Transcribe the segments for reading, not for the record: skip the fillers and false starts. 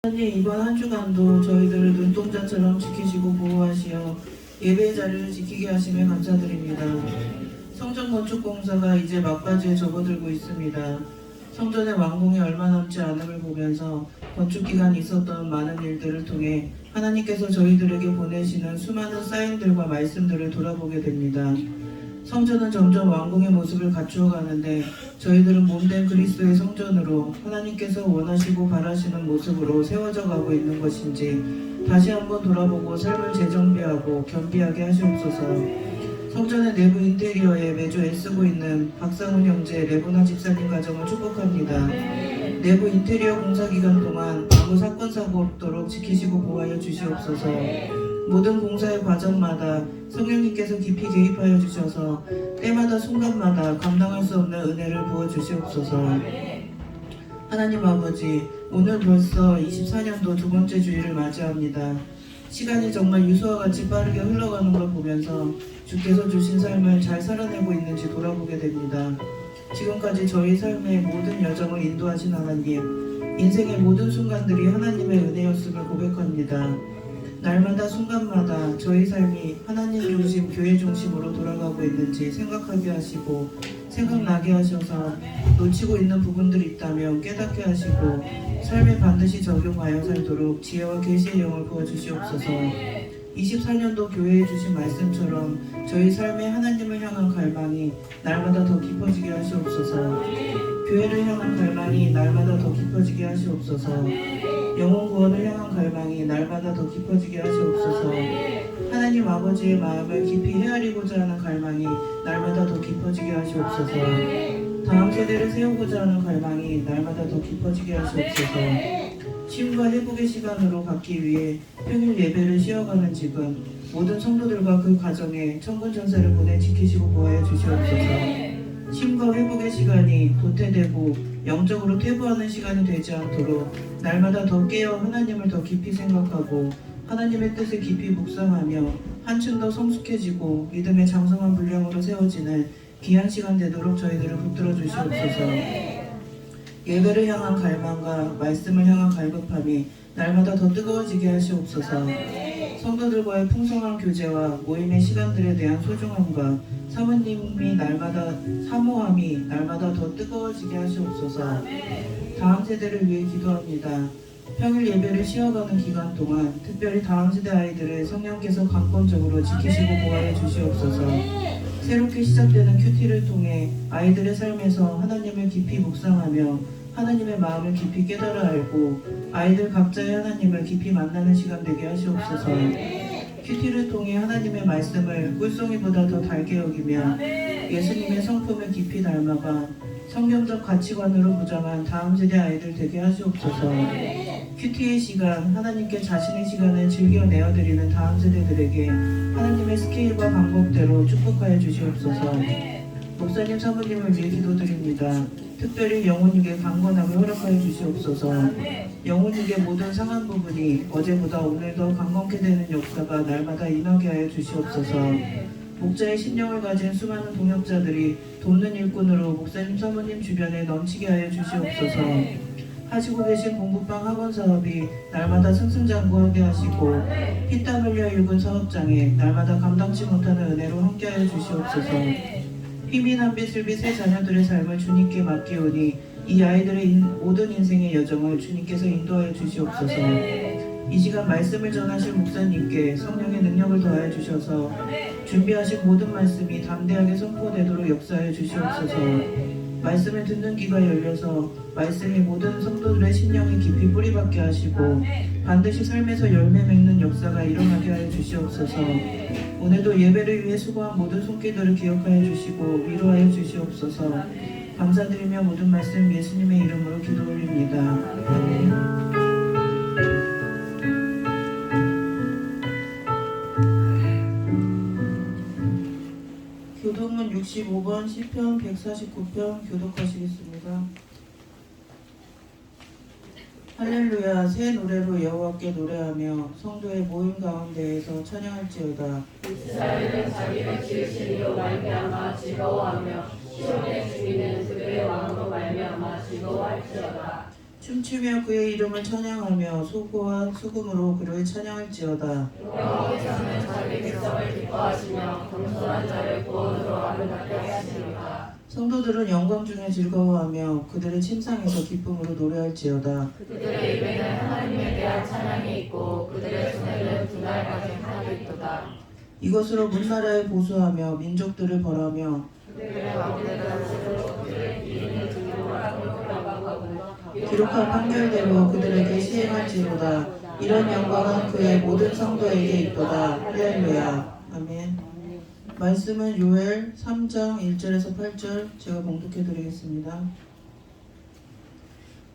하나님, 이번 한 주간도 저희들을 눈동자처럼 지키시고 보호하시어 예배의 자리를 지키게 하심에 감사드립니다. 성전 건축 공사가 이제 막바지에 접어들고 있습니다. 성전의 완공이 얼마 남지 않음을 보면서 건축 기간이 있었던 많은 일들을 통해 하나님께서 저희들에게 보내시는 수많은 사인들과 말씀들을 돌아보게 됩니다. 성전은 점점 완공의 모습을 갖추어 가는데 저희들은 몸된 그리스도의 성전으로 하나님께서 원하시고 바라시는 모습으로 세워져 가고 있는 것인지 다시 한번 돌아보고 삶을 재정비하고 겸비하게 하시옵소서. 성전의 내부 인테리어에 매주 애쓰고 있는 박상훈 형제 레보나 집사님 가정을 축복합니다. 내부 인테리어 공사 기간 동안 아무 사건 사고 없도록 지키시고 보호하여 주시옵소서. 모든 공사의 과정마다 성령님께서 깊이 개입하여 주셔서 때마다 순간마다 감당할 수 없는 은혜를 부어 주시옵소서. 하나님 아버지, 오늘 벌써 24년도 두 번째 주일을 맞이합니다. 시간이 정말 유수와 같이 빠르게 흘러가는 걸 보면서 주께서 주신 삶을 잘 살아내고 있는지 돌아보게 됩니다. 지금까지 저희 삶의 모든 여정을 인도하신 하나님, 인생의 모든 순간들이 하나님의 은혜였음을 고백합니다. 날마다 순간마다 저희 삶이 하나님 중심, 교회 중심으로 돌아가고 있는지 생각하게 하시고 생각나게 하셔서 놓치고 있는 부분들이 있다면 깨닫게 하시고 삶에 반드시 적용하여 살도록 지혜와 계시의 영을 부어주시옵소서. 24년도 교회에 주신 말씀처럼 저희 삶의 하나님을 향한 갈망이 날마다 더 깊어지게 하시옵소서. 교회를 향한 갈망이 날마다 더 깊어지게 하시옵소서. 영혼 구원을 향한 갈망이 날마다 더 깊어지게 하시옵소서. 하나님 아버지의 마음을 깊이 헤아리고자 하는 갈망이 날마다 더 깊어지게 하시옵소서. 다음 세대를 세우고자 하는 갈망이 날마다 더 깊어지게 하시옵소서. 쉼과 회복의 시간으로 갖기 위해 평일 예배를 쉬어가는 지금 모든 성도들과 그 가정에 천군 천사를 보내 지키시고 보호하여 주시옵소서. 쉼과 회복의 시간이 도태되고 영적으로 퇴보하는 시간이 되지 않도록 날마다 더 깨어 하나님을 더 깊이 생각하고 하나님의 뜻을 깊이 묵상하며 한층 더 성숙해지고 믿음의 장성한 분량으로 세워지는 귀한 시간 되도록 저희들을 붙들어 주시옵소서. 예배를 향한 갈망과 말씀을 향한 갈급함이 날마다 더 뜨거워지게 하시옵소서. 성도들과의 풍성한 교제와 모임의 시간들에 대한 소중함과 사모함이 날마다 더 뜨거워지게 하시옵소서. 다음 세대를 위해 기도합니다. 평일 예배를 쉬어가는 기간 동안 특별히 다음 세대 아이들을 성령께서 강권적으로 지키시고 보호하여 주시옵소서. 새롭게 시작되는 큐티를 통해 아이들의 삶에서 하나님을 깊이 묵상하며 하나님의 마음을 깊이 깨달아 알고 아이들 각자의 하나님을 깊이 만나는 시간 되게 하시옵소서. 큐티를 통해 하나님의 말씀을 꿀송이보다 더 달게 여기며 예수님의 성품을 깊이 닮아가 성경적 가치관으로 무장한 다음 세대 아이들 되게 하시옵소서. 큐티의 시간, 하나님께 자신의 시간을 즐겨 내어드리는 다음 세대들에게 하나님의 스케일과 방법대로 축복하여 주시옵소서. 목사님 사모님을 위해 기도드립니다. 특별히 영혼육의 강건함을 허락하여 주시옵소서. 영혼육의 모든 상한 부분이 어제보다 오늘 더 강건케 되는 역사가 날마다 임하게 하여 주시옵소서. 목자의 신령을 가진 수많은 동역자들이 돕는 일꾼으로 목사님 사모님 주변에 넘치게 하여 주시옵소서. 하시고 계신 공부방 학원 사업이 날마다 승승장구하게 하시고 피땀 흘려 일군 사업장에 날마다 감당치 못하는 은혜로 함께하여 주시옵소서. 힘이 난 빛을 빛의 자녀들의 삶을 주님께 맡기오니 이 아이들의 모든 인생의 여정을 주님께서 인도하여 주시옵소서. 이 시간 말씀을 전하실 목사님께 성령의 능력을 더하여 주셔서 준비하신 모든 말씀이 담대하게 선포되도록 역사하여 주시옵소서. 말씀을 듣는 귀가 열려서 말씀이 모든 성도들의 심령이 깊이 뿌리박게 하시고 반드시 삶에서 열매 맺는 역사가 일어나게 하여 주시옵소서. 오늘도 예배를 위해 수고한 모든 손길들을 기억하여 주시고 위로하여 주시옵소서. 감사드리며 모든 말씀 예수님의 이름으로 기도 올립니다. 아멘. 교독문 65번 시편 149편 교독하시겠습니다. 할렐루야. 새 노래로 여호와께 노래하며 성도의 모임 가운데에서 찬양할지어다. 이스라엘은 자기를 지으신 이로 말미암아 즐거워하며 시온의 주인은 그들의 왕으로 말미암아 즐거워할지어다. 춤추며 그의 이름을 찬양하며 소고와 수금으로 그를 찬양할지어다. 여호와께서는 자기 백성을 기뻐하시며 겸손한 자를 구원으로 아름답게 하시니라. 성도들은 영광 중에 즐거워하며 그들의 침상에서 기쁨으로 노래할지어다. 그들의 입에는 하나님에 대한 찬양이 있고 그들의 손에는 분할 가진 칼이 있도다. 이것으로 문나라에 보수하며 민족들을 벌하며 그들의 왕들은 스스로 그들의 기인을 증거하고 평가하고 기록한 판결대로 그들에게 시행할지로다. 이런 영광은 그의 모든 성도에게 있도다. 할렐루야. 아멘. 말씀은 요엘 3장 1절에서 8절 제가 봉독해 드리겠습니다.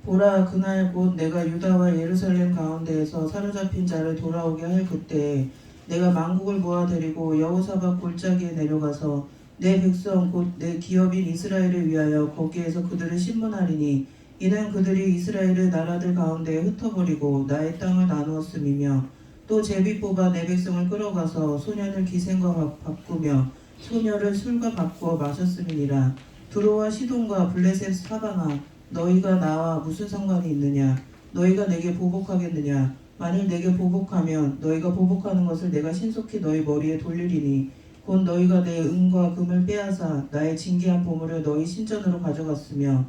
보라, 그날 곧 내가 유다와 예루살렘 가운데에서 사로잡힌 자를 돌아오게 할 그때에 내가 만국을 모아 데리고 여호사밧 골짜기에 내려가서 내 백성 곧 내 기업인 이스라엘을 위하여 거기에서 그들을 신문하리니 이는 그들이 이스라엘을 나라들 가운데에 흩어버리고 나의 땅을 나누었음이며 또 제비 뽑아 내 백성을 끌어가서 소년을 기생과 바꾸며 소녀를 술과 바꾸어 마셨음이니라. 두로와 시돈과 블레셋 사방아, 너희가 나와 무슨 상관이 있느냐? 너희가 내게 보복하겠느냐? 만일 내게 보복하면 너희가 보복하는 것을 내가 신속히 너희 머리에 돌리리니 곧 너희가 내 은과 금을 빼앗아 나의 징계한 보물을 너희 신전으로 가져갔으며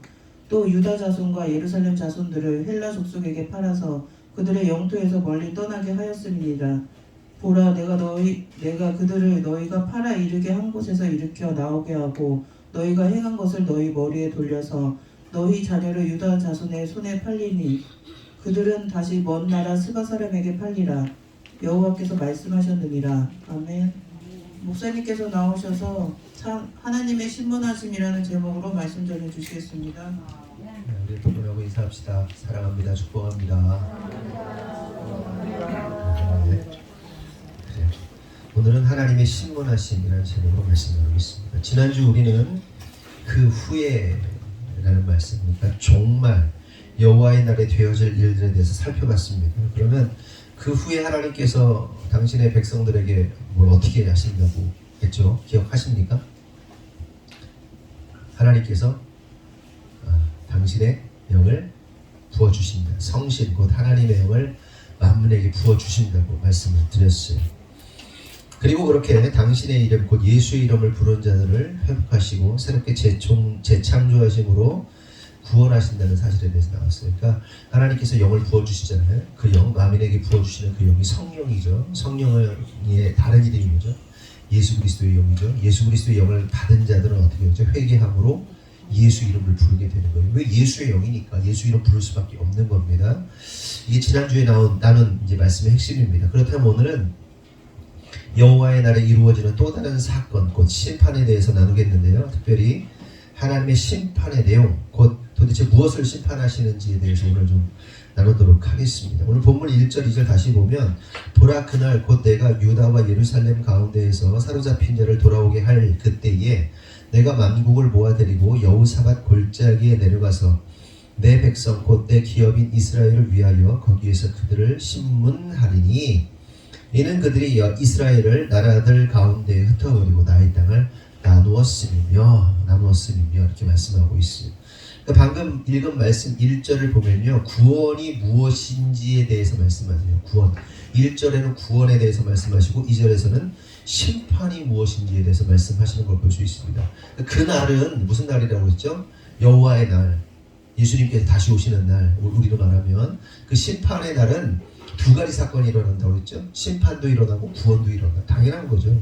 또 유다 자손과 예루살렘 자손들을 헬라 족속에게 팔아서 그들의 영토에서 멀리 떠나게 하였음이니라. 보라, 내가 그들을 너희가 팔아 이르게 한 곳에서 일으켜 나오게 하고 너희가 행한 것을 너희 머리에 돌려서 너희 자녀를 유다 자손의 손에 팔리니 그들은 다시 먼 나라 스바 사람에게 팔리라. 여호와께서 말씀하셨느니라. 아멘. 목사님께서 나오셔서 하나님의 신문하심이라는 제목으로 말씀 전해 주시겠습니다. 우리 동문하고 인사합시다. 사랑합니다. 축복합니다. 네. 오늘은 하나님의 신문하심이라는 제목으로 말씀을 하겠습니다. 지난주 우리는 그 후에라는 말씀, 그러니까 종말, 여호와의 날에 되어질 일들에 대해서 살펴봤습니다. 그러면 그 후에 하나님께서 당신의 백성들에게 뭘 어떻게 하신다고 했죠? 기억하십니까? 하나님께서 당신의 영을 부어주신다. 성신 곧 하나님의 영을 만민에게 부어주신다고 말씀을 드렸어요. 그리고 그렇게 당신의 이름 곧 예수의 이름을 부른 자들을 회복하시고 새롭게 재창조하심으로 구원하신다는 사실에 대해서 나왔어요. 그러니까 하나님께서 영을 부어주시잖아요. 그 영, 만민에게 부어주시는 그 영이 성령이죠. 성령의 다른 이름이 뭐죠? 예수 그리스도의 영이죠. 예수 그리스도의 영을 받은 자들은 어떻게 하죠? 회개함으로 예수 이름을 부르게 되는 거예요. 왜? 예수의 영이니까 예수 이름 부를 수밖에 없는 겁니다. 이게 지난주에 나눈 이제 말씀의 핵심입니다. 그렇다면 오늘은 여호와의 날에 이루어지는 또 다른 사건, 곧 심판에 대해서 나누겠는데요. 특별히 하나님의 심판의 내용, 곧 도대체 무엇을 심판하시는지에 대해서 오늘 좀 나누도록 하겠습니다. 오늘 본문 1절, 2절 다시 보면 보라, 그날 곧 내가 유다와 예루살렘 가운데에서 사로잡힌 자를 돌아오게 할 그때에 내가 만국을 모아들이고 여호사밧 골짜기에 내려가서 내 백성 곧 내 기업인 이스라엘을 위하여 거기에서 그들을 신문하리니 이는 그들이 이스라엘을 나라들 가운데 흩어버리고 나의 땅을 나누었음이며 이렇게 말씀하고 있어요. 그러니까 방금 읽은 말씀 1절을 보면요, 구원이 무엇인지에 대해서 말씀하세요. 구원. 1절에는 구원에 대해서 말씀하시고 2절에서는 심판이 무엇인지에 대해서 말씀하시는 걸 볼 수 있습니다. 그 날은 무슨 날이라고 했죠? 여호와의 날, 예수님께서 다시 오시는 날. 우리로 말하면 그 심판의 날은 두 가지 사건이 일어난다고 했죠. 심판도 일어나고 구원도 일어나. 당연한 거죠.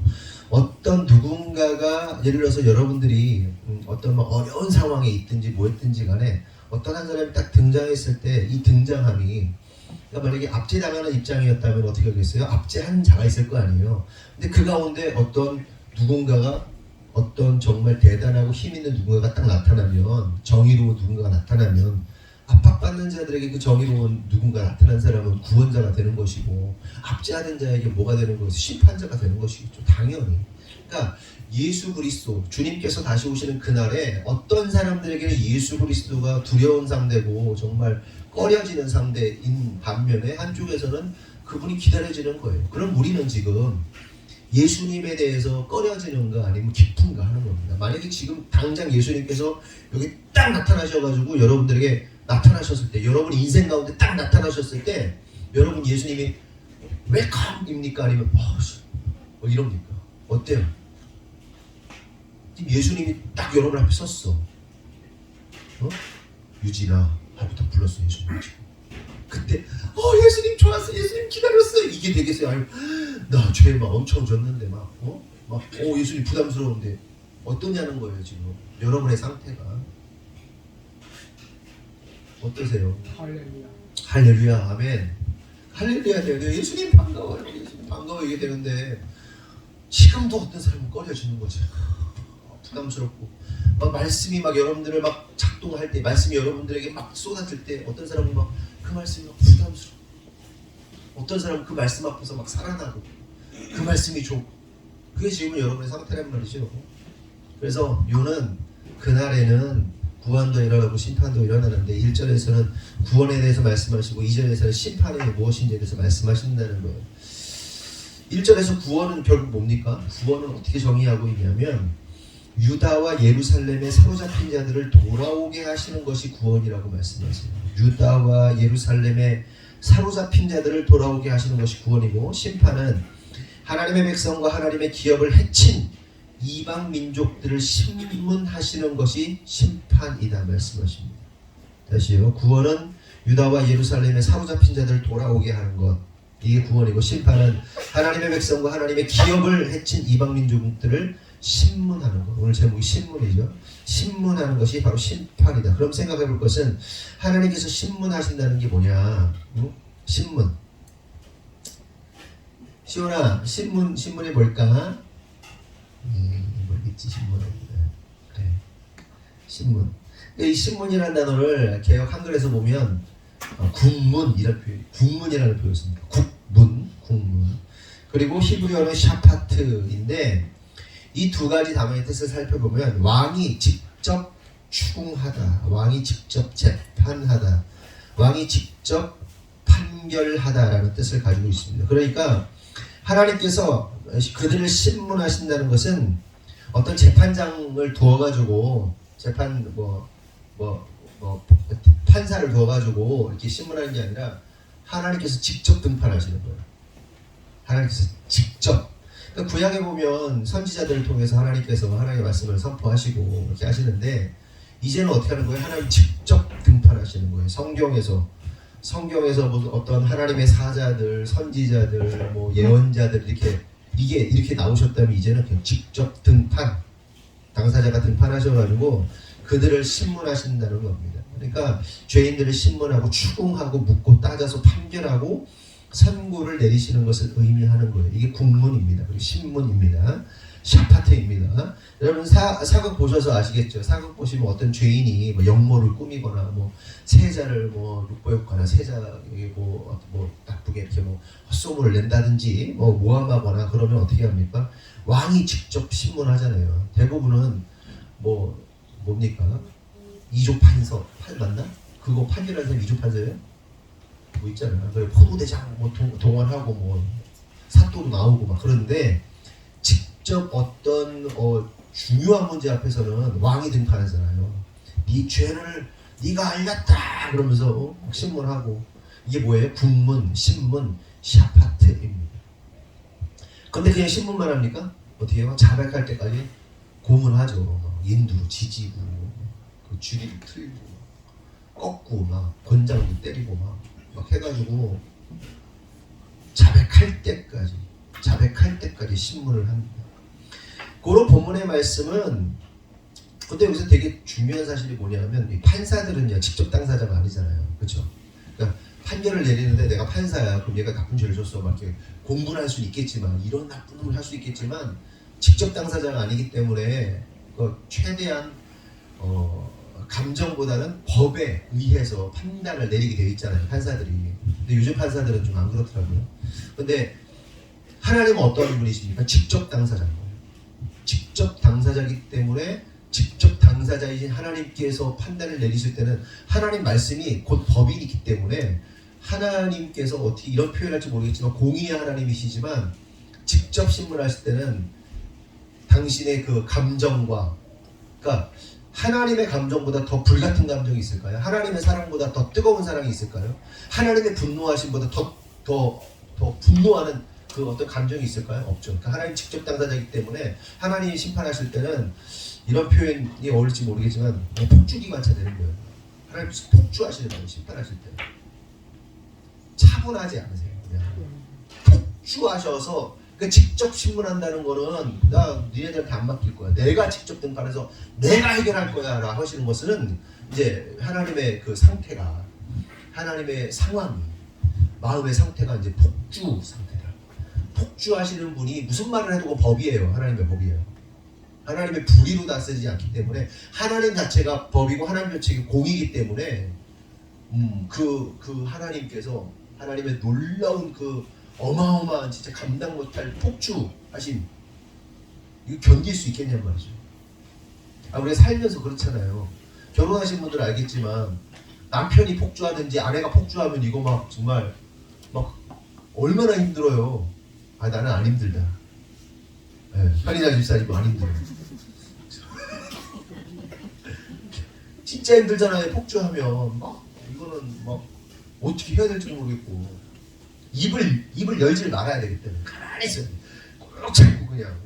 어떤 누군가가, 예를 들어서 여러분들이 어떤 어려운 상황에 있든지 뭐 했든지 간에 어떤 한 사람이 딱 등장했을 때 이 등장함이, 그러니까 만약에 압제당하는 입장이었다면 어떻게 하겠어요? 압제한 자가 있을 거 아니에요. 근데 그 가운데 어떤 누군가가, 어떤 정말 대단하고 힘있는 누군가가 딱 나타나면, 정의로운 누군가가 나타나면 압박받는 자들에게 그 정의로운 누군가 나타난 사람은 구원자가 되는 것이고, 압제하는 자에게 뭐가 되는 것이 심판자가 되는 것이겠죠. 당연히. 그러니까 예수 그리스도, 주님께서 다시 오시는 그날에 어떤 사람들에게는 예수 그리스도가 두려운 상대고 정말 꺼려지는 상대인 반면에 한쪽에서는 그분이 기다려지는 거예요. 그럼 우리는 지금 예수님에 대해서 꺼려지는가 아니면 기쁜가 하는 겁니다. 만약에 지금 당장 예수님께서 여기 딱 나타나셔가지고 여러분들에게 나타나셨을 때, 여러분 인생 가운데 딱 나타나셨을 때 여러분 예수님이 웰컴입니까? 아니면 뭐 이럽니까? 어때요? 지금 예수님이 딱 여러분 앞에 섰어. 유진아 하고 딱 불렀어. 예수님. 그때 예수님 좋았어. 예수님 기다렸어. 이게 되겠어요? 아니, 나 죄 막 엄청 졌는데 예수님 부담스러운데 어떠냐는 거예요. 지금 여러분의 상태가 어떠세요? 할렐루야. 할렐루야. 아멘. 할렐루야 돼요. 예수님 반가워요. 예수님 반가워 이게 되는데 지금도 어떤 사람은 꺼려지는 거죠. 부담스럽고 막 말씀이 막 여러분들을 막 작동할 때, 말씀이 여러분들에게 막 쏟아질 때 어떤 사람은 막 그 말씀이 막 부담스러워. 어떤 사람은 그 말씀 앞에서 막 살아나고 그 말씀이 좋고, 그게 지금 여러분의 상태란 말이죠. 그래서 요는 그날에는 구원도 일어나고 심판도 일어나는데 1절에서는 구원에 대해서 말씀하시고 2절에서는 심판이 무엇인지에 대해서 말씀하신다는 거예요. 1절에서 구원은 결국 뭡니까? 구원은 어떻게 정의하고 있냐면 유다와 예루살렘에 사로잡힌 자들을 돌아오게 하시는 것이 구원이라고 말씀하세요. 유다와 예루살렘에 사로잡힌 자들을 돌아오게 하시는 것이 구원이고, 심판은 하나님의 백성과 하나님의 기업을 해친 이방 민족들을 심문하시는 것이 심판이다 말씀하십니다. 다시요. 구원은 유다와 예루살렘에 사로잡힌 자들을 돌아오게 하는 것, 이게 구원이고, 심판은 하나님의 백성과 하나님의 기업을 해친 이방 민족들을 신문하는 것. 오늘 제목이 신문이죠. 신문하는 것이 바로 심판이다. 그럼 생각해 볼 것은 하나님께서 신문하신다는 게 뭐냐? 신문. 시온아, 신문이 뭘까? 뭐겠지, 신문은. 그래. 신문. 이 신문이라는 단어를 개역 한글에서 보면 국문이라는 표현을 씁니다. 국문. 그리고 히브리어는 샤파트인데 이 두 가지 단어의 뜻을 살펴보면 왕이 직접 추궁하다, 왕이 직접 재판하다, 왕이 직접 판결하다라는 뜻을 가지고 있습니다. 그러니까 하나님께서 그들을 신문하신다는 것은 어떤 재판장을 두어가지고 판사를 두어가지고 이렇게 신문하는 게 아니라 하나님께서 직접 등판하시는 거예요. 하나님께서 직접. 그러니까 구약에 보면 선지자들을 통해서 하나님께서 하나님의 말씀을 선포하시고 이렇게 하시는데, 이제는 어떻게 하는 거예요? 하나님 직접 등판하시는 거예요. 성경에서 어떤 하나님의 사자들, 선지자들, 예언자들 이렇게 나오셨다면 이제는 그냥 직접 등판, 당사자가 등판하셔가지고 그들을 신문하신다는 겁니다. 그러니까 죄인들을 신문하고 추궁하고 묻고 따져서 판결하고 선고를 내리시는 것을 의미하는 거예요. 이게 국문입니다. 그리고 신문입니다. 샤파트입니다. 여러분 사극 보셔서 아시겠죠? 사극 보시면 어떤 죄인이 역모를 꾸미거나 세자를 욕보였거나 세자에게 나쁘게 이렇게 헛소문을 낸다든지 모함하거나 그러면 어떻게 합니까? 왕이 직접 신문하잖아요. 대부분은 뭡니까? 이조 판서 맞나? 그거 판결하는 사람 이조 판서예요? 있잖아요. 포도대장 동원하고 사또도 나오고 그런데 직접 어떤 중요한 문제 앞에서는 왕이 등판하잖아요. 네 죄를 네가 알렸다 그러면서 신문하고, 이게 뭐예요? 국문, 신문, 샤파트입니다. 근데 그냥 신문만 합니까? 어떻게 해요? 자백할 때까지 고문하죠. 인두로 지지고 쥐리도 틀고 꺾고 권장도 때리고 막 해가지고 자백할 때까지 신문을 합니다. 그런 본문의 말씀은, 근데 여기서 되게 중요한 사실이 뭐냐면 이 판사들은요 직접 당사자가 아니잖아요. 그렇죠? 그러니까 판결을 내리는데 내가 판사야. 그럼 얘가 나쁜 죄를 줬어. 막 이렇게 공부를 할 수는 있겠지만, 이런 나쁜 놈을 할 수 있겠지만 직접 당사자가 아니기 때문에 최대한 감정보다는 법에 의해서 판단을 내리게 되어 있잖아요, 판사들이. 근데 요즘 판사들은 좀 안 그렇더라고요. 근데 하나님은 어떤 분이십니까? 직접 당사자인 거예요. 직접 당사자이기 때문에 직접 당사자이신 하나님께서 판단을 내리실 때는 하나님 말씀이 곧 법이기 때문에 하나님께서 어떻게 이런 표현할지 모르겠지만 공의의 하나님이시지만 직접 신문하실 때는 당신의 그 감정과, 그러니까 하나님의 감정보다 더 불같은 감정이 있을까요? 하나님의 사랑보다 더 뜨거운 사랑이 있을까요? 하나님의 분노하심보다 더 분노하는 그 어떤 감정이 있을까요? 없죠. 그러니까 하나님 직접 당사자이기 때문에 하나님이 심판하실 때는 이런 표현이 어울릴지 모르겠지만 폭주기관차 되는 거예요. 하나님 폭주하시는 거예요. 심판하실 때 차분하지 않으세요. 그냥 폭주하셔서 그 직접 신문한다는 거는 나 니네들한테 안 맡길 거야. 내가 직접 등판해서 내가 해결할 거야 라고 하시는 것은 이제 하나님의 그 상태가, 하나님의 상황이, 마음의 상태가 이제 폭주 상태다. 폭주하시는 분이 무슨 말을 해도 법이에요. 하나님의 법이에요. 하나님의 불의로 다스리지 않기 때문에 하나님 자체가 법이고 하나님 자체가 공이기 때문에 그 하나님께서 하나님의 놀라운 그 어마어마한 진짜 감당 못할 폭주하심 이거 견딜 수 있겠냔 말이죠. 우리가 살면서 그렇잖아요. 결혼하신 분들은 알겠지만 남편이 폭주하든지 아내가 폭주하면 이거 막 정말 막 얼마나 힘들어요. 나는 안 힘들다. 편의자 집사님 안 힘들어요. 진짜 힘들잖아요. 폭주하면 막 이거는 막 어떻게 해야 될지 모르겠고 입을 열지를 말아야 되기 때문에 가만히 있어요. 꼭 참고 그냥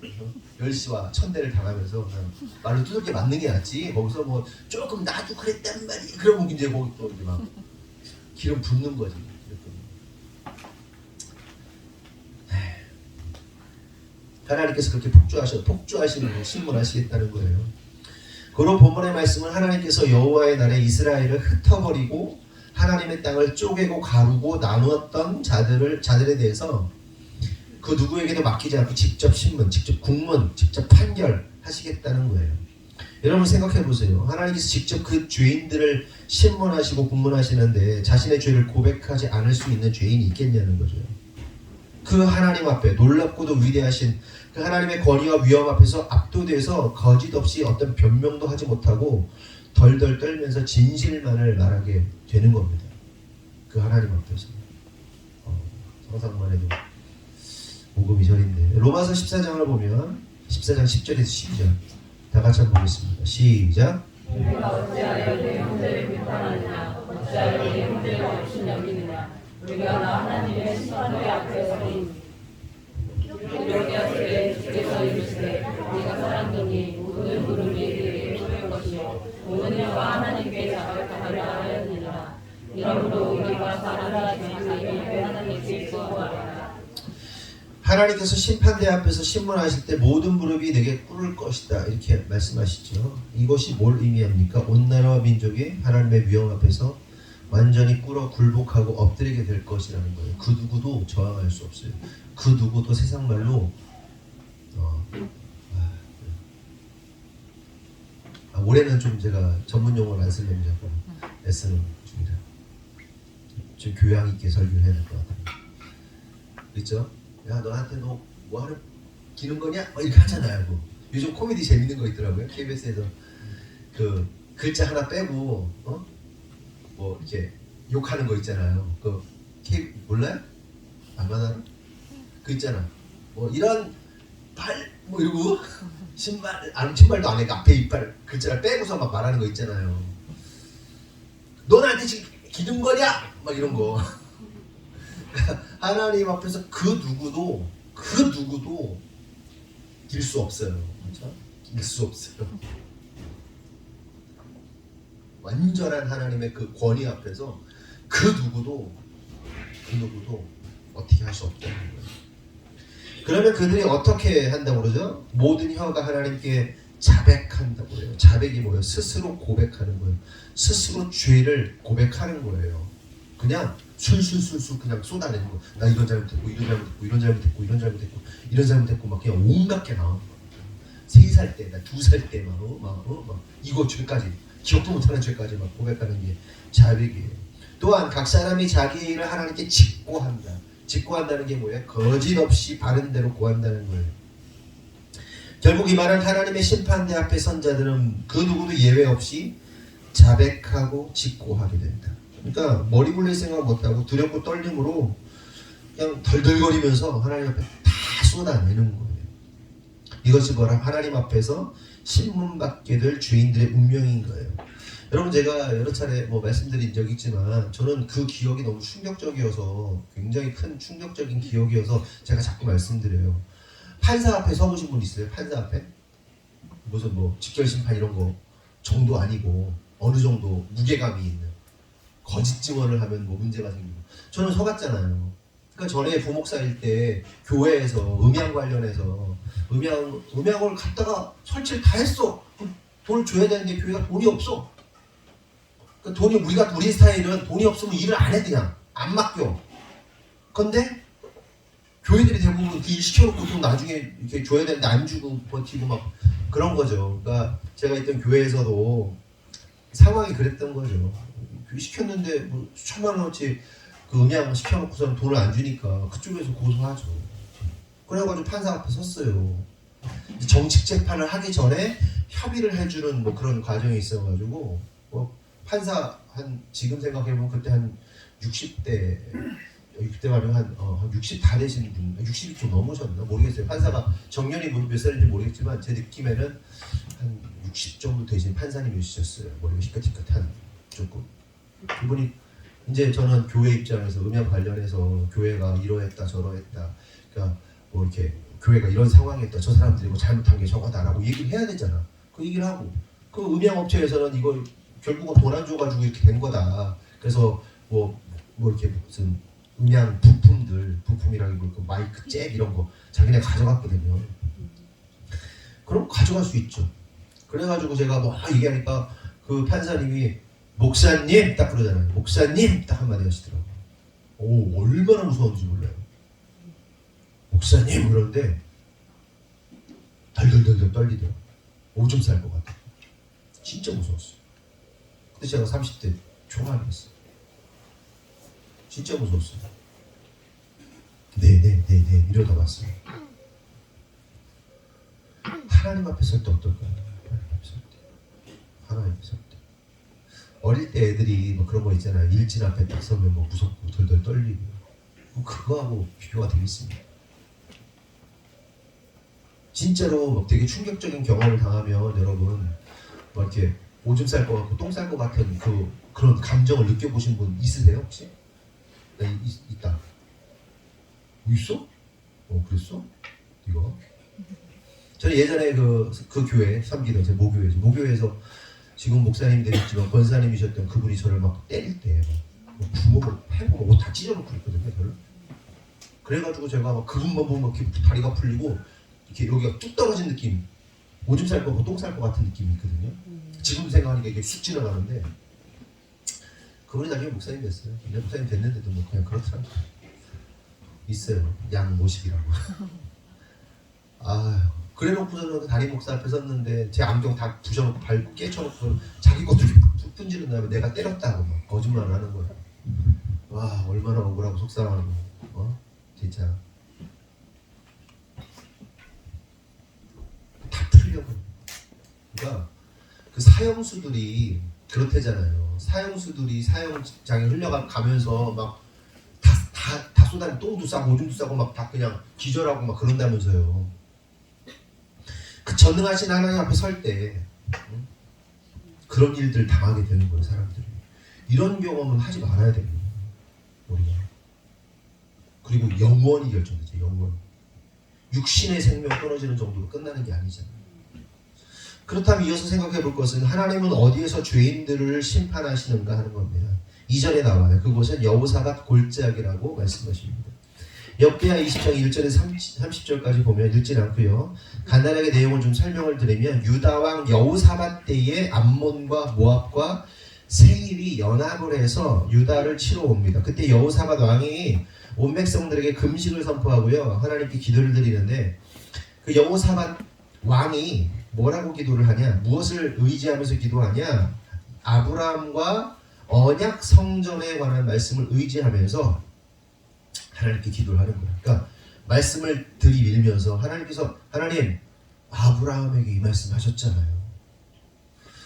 10시와 천대를 당하면서 그냥 말로 두들겨 맞는 게 낫지. 거기서 뭐 조금 나도 그랬단 말이야. 그러면 이제 거기 또 이제 막 기름 붓는 거지. 하나님께서 그렇게 폭주하시는 신문하시겠다는 거예요. 그런 본문의 말씀은 하나님께서 여호와의 날에 이스라엘을 흩어버리고 하나님의 땅을 쪼개고 가르고 나누었던 자들에 대해서 그 누구에게도 맡기지 않고 직접 신문, 직접 국문, 직접 판결하시겠다는 거예요. 여러분 생각해 보세요. 하나님께서 직접 그 죄인들을 신문하시고 국문하시는데 자신의 죄를 고백하지 않을 수 있는 죄인이 있겠냐는 거죠. 그 하나님 앞에 놀랍고도 위대하신 그 하나님의 권위와 위엄 앞에서 압도돼서 거짓 없이 어떤 변명도 하지 못하고 덜덜 떨면서 진실만을 말하게 되는 겁니다. 그 하나님 앞에서. 상상만 해도 복음이 절인데. 로마서 14장을 보면 14장 10절에서 12절 다 같이 한번 보겠습니다. 시작. 우리가 어찌하여 내 형제를 비판하느냐 어찌하여 내 형제를 없인 여기느냐 우리가 나 하나님의 심판대 앞에 서니 이렇게 하시되 주께서 이르시되 우리가 사랑하니 모든 무릎이 그에게 꿇을 것이요 모든 혀가 하나님께 자백하려 하였느니라. 이러므로 우리가 사랑하지 자기에게 하나님께 수고하라. 하나님께서 심판대 앞에서 신문하실 때 모든 무릎이 내게 꿇을 것이다 이렇게 말씀하시죠. 이것이 뭘 의미합니까? 온 나라와 민족이 하나님의 위엄 앞에서 완전히 꿇어 굴복하고 엎드리게 될 것이라는 거예요. 그 누구도 저항할 수 없어요. 그 누구도 세상 말로 올해는 좀 제가 전문 용어를 안 쓰려고 자꾸 애쓰는 중이라 좀 교양 있게 설교를 해야 될 것 같아요. 그렇죠? 야 너한테 너 뭐하러 기는 거냐? 이렇게 하잖아요. 요즘 코미디 재밌는 거 있더라고요. KBS에서 그 글자 하나 빼고 뭐 이렇게 욕하는 거 있잖아요. 그 몰라요? 안 알아? 그 있잖아. 뭐 이런 발 뭐 이러고 신발도 안 해. 앞에 이빨 글자를 빼고서 막 말하는 거 있잖아요. 너 나한테 지금 기는 거냐? 막 이런 거. 하나님 앞에서 그 누구도 길 수 없어요. 그렇죠? 길 수 없어요. 완전한 하나님의 그 권위 앞에서 그 누구도 어떻게 할 수 없다는 거예요. 그러면 그들이 어떻게 한다고 그러죠? 모든 혀가 하나님께 자백한다고 해요. 자백이 뭐예요? 스스로 고백하는 거예요. 스스로 죄를 고백하는 거예요. 그냥 술술술술 그냥 쏟아내는 거. 나 이런 잘못했고 이런 잘못했고 이런 잘못했고 이런 잘못했고 이런 잘못했고 막 그냥 온갖 게 나오는 거예요. 3살 때, 나 2살 때 막 이거 죄까지 기억도 못하는 죄까지 막 고백하는 게 자백이에요. 또한 각 사람이 자기 일을 하나님께 직고한다. 직고한다는 게 뭐예요? 거짓 없이 바른 대로 고한다는 거예요. 결국 이 말은 하나님의 심판대 앞에 선 자들은 그 누구도 예외 없이 자백하고 직고하게 된다. 그러니까 머리 굴릴 생각 못하고 두렵고 떨림으로 그냥 덜덜거리면서 하나님 앞에 다 쏟아내는 거예요. 이것이 뭐라 하나님 앞에서 신문받게 될 죄인들의 운명인 거예요. 여러분 제가 여러 차례 뭐 말씀드린 적이 있지만 저는 그 기억이 너무 충격적이어서 굉장히 큰 충격적인 기억이어서 제가 자꾸 말씀드려요. 판사 앞에 서보신 분 있어요? 판사 앞에? 무슨 뭐 직결심판 이런 거 정도 아니고 어느 정도 무게감이 있는 거짓 증언을 하면 뭐 문제가 생기고 저는 서봤잖아요. 그러니까 전에 부목사일 때 교회에서 음양 관련해서 음양을 갖다가 설치를 다 했어. 돈을 줘야 되는데 교회가 돈이 없어. 그러니까 우리 스타일은 돈이 없으면 일을 안 해 그냥 안 맡겨. 근데 교회들이 대부분 그 일 시켜놓고 또 나중에 이렇게 줘야 되는데 안 주고 버티고 막 그런 거죠. 그러니까 제가 있던 교회에서도 상황이 그랬던 거죠. 시켰는데 뭐 수천만 원어치 그 음양 시켜놓고서는 돈을 안 주니까 그쪽에서 고소하죠. 그래가지고 판사 앞에 섰어요. 정식 재판을 하기 전에 협의를 해주는 뭐 그런 과정이 있어가지고 뭐 판사 한 지금 생각해보면 그때 한 60대 말이면 한 60 다 되신 분, 60이 좀 넘으셨나 모르겠어요. 판사가 정년이 몇 살인지 모르겠지만 제 느낌에는 한 60 정도 되신 판사님이셨어요. 머리가 시끌시끌한 조금. 그분이 이제 저는 교회 입장에서 음양 관련해서 교회가 이러했다 저러했다, 그러니까 뭐 이렇게 교회가 이런 상황이었다, 저 사람들이 뭐 잘못한 게 저거다라고 얘기를 해야 되잖아. 그 얘기를 하고 그 음양 업체에서는 이걸 결국은 돈 안 줘가지고 이렇게 된 거다. 그래서 뭐 이렇게 무슨 음양 부품이라기보다 마이크 잭 이런 거 자기네 가져갔거든요. 그럼 가져갈 수 있죠. 그래가지고 제가 뭐 얘기하니까 그 판사님이 목사님 딱 그러잖아요. 목사님 딱 한마디 하시더라고요. 오, 얼마나 무서운지 몰라요. 목사님 그러는데 덜덜덜덜 떨리더라고요. 오줌 쌀 것 같아요. 진짜 무서웠어요. 근데 제가 30대 초반이었어요. 진짜 무서웠어요. 네 이러다 왔어요. 하나님 앞에 설 때 어떨까요? 하나님 앞에 설 때. 어릴 때 애들이 뭐 그런 거 있잖아요. 일진 앞에 딱 서면 뭐 무섭고 덜덜 떨리고 뭐 그거하고 비교가 되겠습니다. 진짜로 막 되게 충격적인 경험을 당하면 여러분 막 이렇게 오줌 쌀 것 같고 똥 쌀 것 같은 그런 감정을 느껴보신 분 있으세요 혹시? 네, 있다. 있어? 그랬어? 이거? 저는 예전에 그 교회 섬기던 제 모교에서 지금 목사님 되셨지만 권사님이셨던 그분이 저를 막 때릴 때 막 부모를 패고 옷 다 찢어놓고 그랬거든요. 저를. 그래가지고 제가 막 그분만 보면 이렇게 다리가 풀리고 이렇게 여기가 뚝 떨어진 느낌, 오줌 쌀 거고 똥 쌀 것 같은 느낌이 있거든요. 지금 생각하니까 이게 쑥 지나가는데 그분이 나중에 목사님 됐어요. 근데 목사님 됐는데도 뭐 그냥 그렇더라고요. 있어요. 양 모식이라고. 그래놓고서는 담임 목사 앞에 섰는데 제 안경 다 부셔놓고 밟고 깨쳐놓고 자기 것들 툭 던지는 다음에 내가 때렸다고 막 거짓말을 하는 거예요. 와, 얼마나 억울하고 속상하고 진짜 다 틀려고. 그러니까 그 사형수들이 그렇대잖아요. 사형수들이 사형장에 흘려가면서 막 다 쏟아내 똥도 싸고 오줌도 싸고 막 다 그냥 기절하고 막 그런다면서요. 그 전능하신 하나님 앞에 설 때 그런 일들 당하게 되는 거예요, 사람들이. 이런 경험은 하지 말아야 됩니다, 우리가. 그리고 영원히 결정되죠, 영원. 육신의 생명 끊어지는 정도로 끝나는 게 아니잖아요. 그렇다면 이어서 생각해 볼 것은 하나님은 어디에서 죄인들을 심판하시는가 하는 겁니다. 2절에 나와요. 그곳은 여호사밧 골짜기라고 말씀하십니다. 역대하 20장 1절에서 30절까지 보면 읽진 않고요. 간단하게 내용을 좀 설명을 드리면 유다 왕 여호사밧 때에 암몬과 모압과 세일이 연합을 해서 유다를 치러 옵니다. 그때 여호사밧 왕이 온 백성들에게 금식을 선포하고요. 하나님께 기도를 드리는데 그 여호사밧 왕이 뭐라고 기도를 하냐? 무엇을 의지하면서 기도하냐? 아브라함과 언약 성전에 관한 말씀을 의지하면서 하나님께 기도를 하는 거예요. 그러니까 말씀을 들이밀면서 하나님 아브라함에게 이 말씀 하셨잖아요.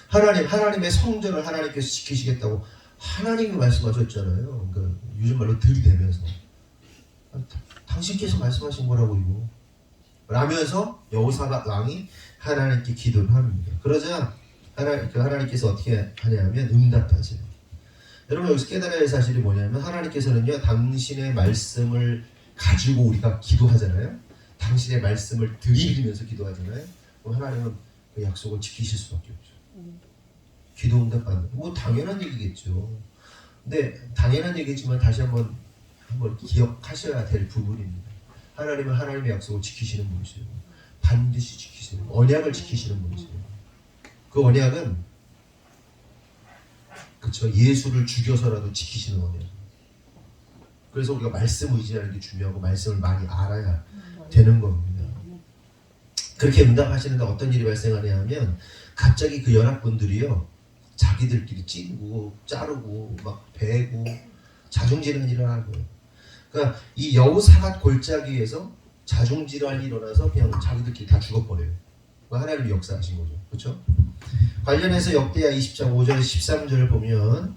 하나님의 성전을 하나님께서 지키시겠다고 하나님이 말씀하셨잖아요. 그러니까 요즘 말로 들이대면서 당신께서 말씀하신 거라고 이거 라면서 여호사밧 왕이 하나님께 기도를 합니다. 그러자 하나님께서 어떻게 하냐면 응답하세요. 여러분 여기서 깨달아야 할 사실이 뭐냐면 하나님께서는요 당신의 말씀을 가지고 우리가 기도하잖아요. 당신의 말씀을 들이면서 기도하잖아요. 그럼 하나님은 그 약속을 지키실 수밖에 없죠. 기도 응답 받는 뭐 당연한 얘기겠죠. 근데 당연한 얘기지만 다시 한번 기억하셔야 될 부분입니다. 하나님은 하나님의 약속을 지키시는 분이세요. 반드시 지키세요. 언약을 지키시는 분이세요. 그 언약은 그쵸 예수를 죽여서라도 지키시는 언약. 그래서 우리가 말씀 의지하는 게 중요하고 말씀을 많이 알아야 되는 겁니다. 그렇게 응답하시는데 어떤 일이 발생하냐 하면 갑자기 그 연합군들이요 자기들끼리 찌르고 자르고 막 베고 자중질환이 일어나는 거예요. 그러니까 이 여호사밧 골짜기에서 자중질환이 일어나서 그냥 자기들끼리 다 죽어버려요. 하나님이 역사하신 거죠. 그렇죠? 관련해서 역대하 20장 5절 13절을 보면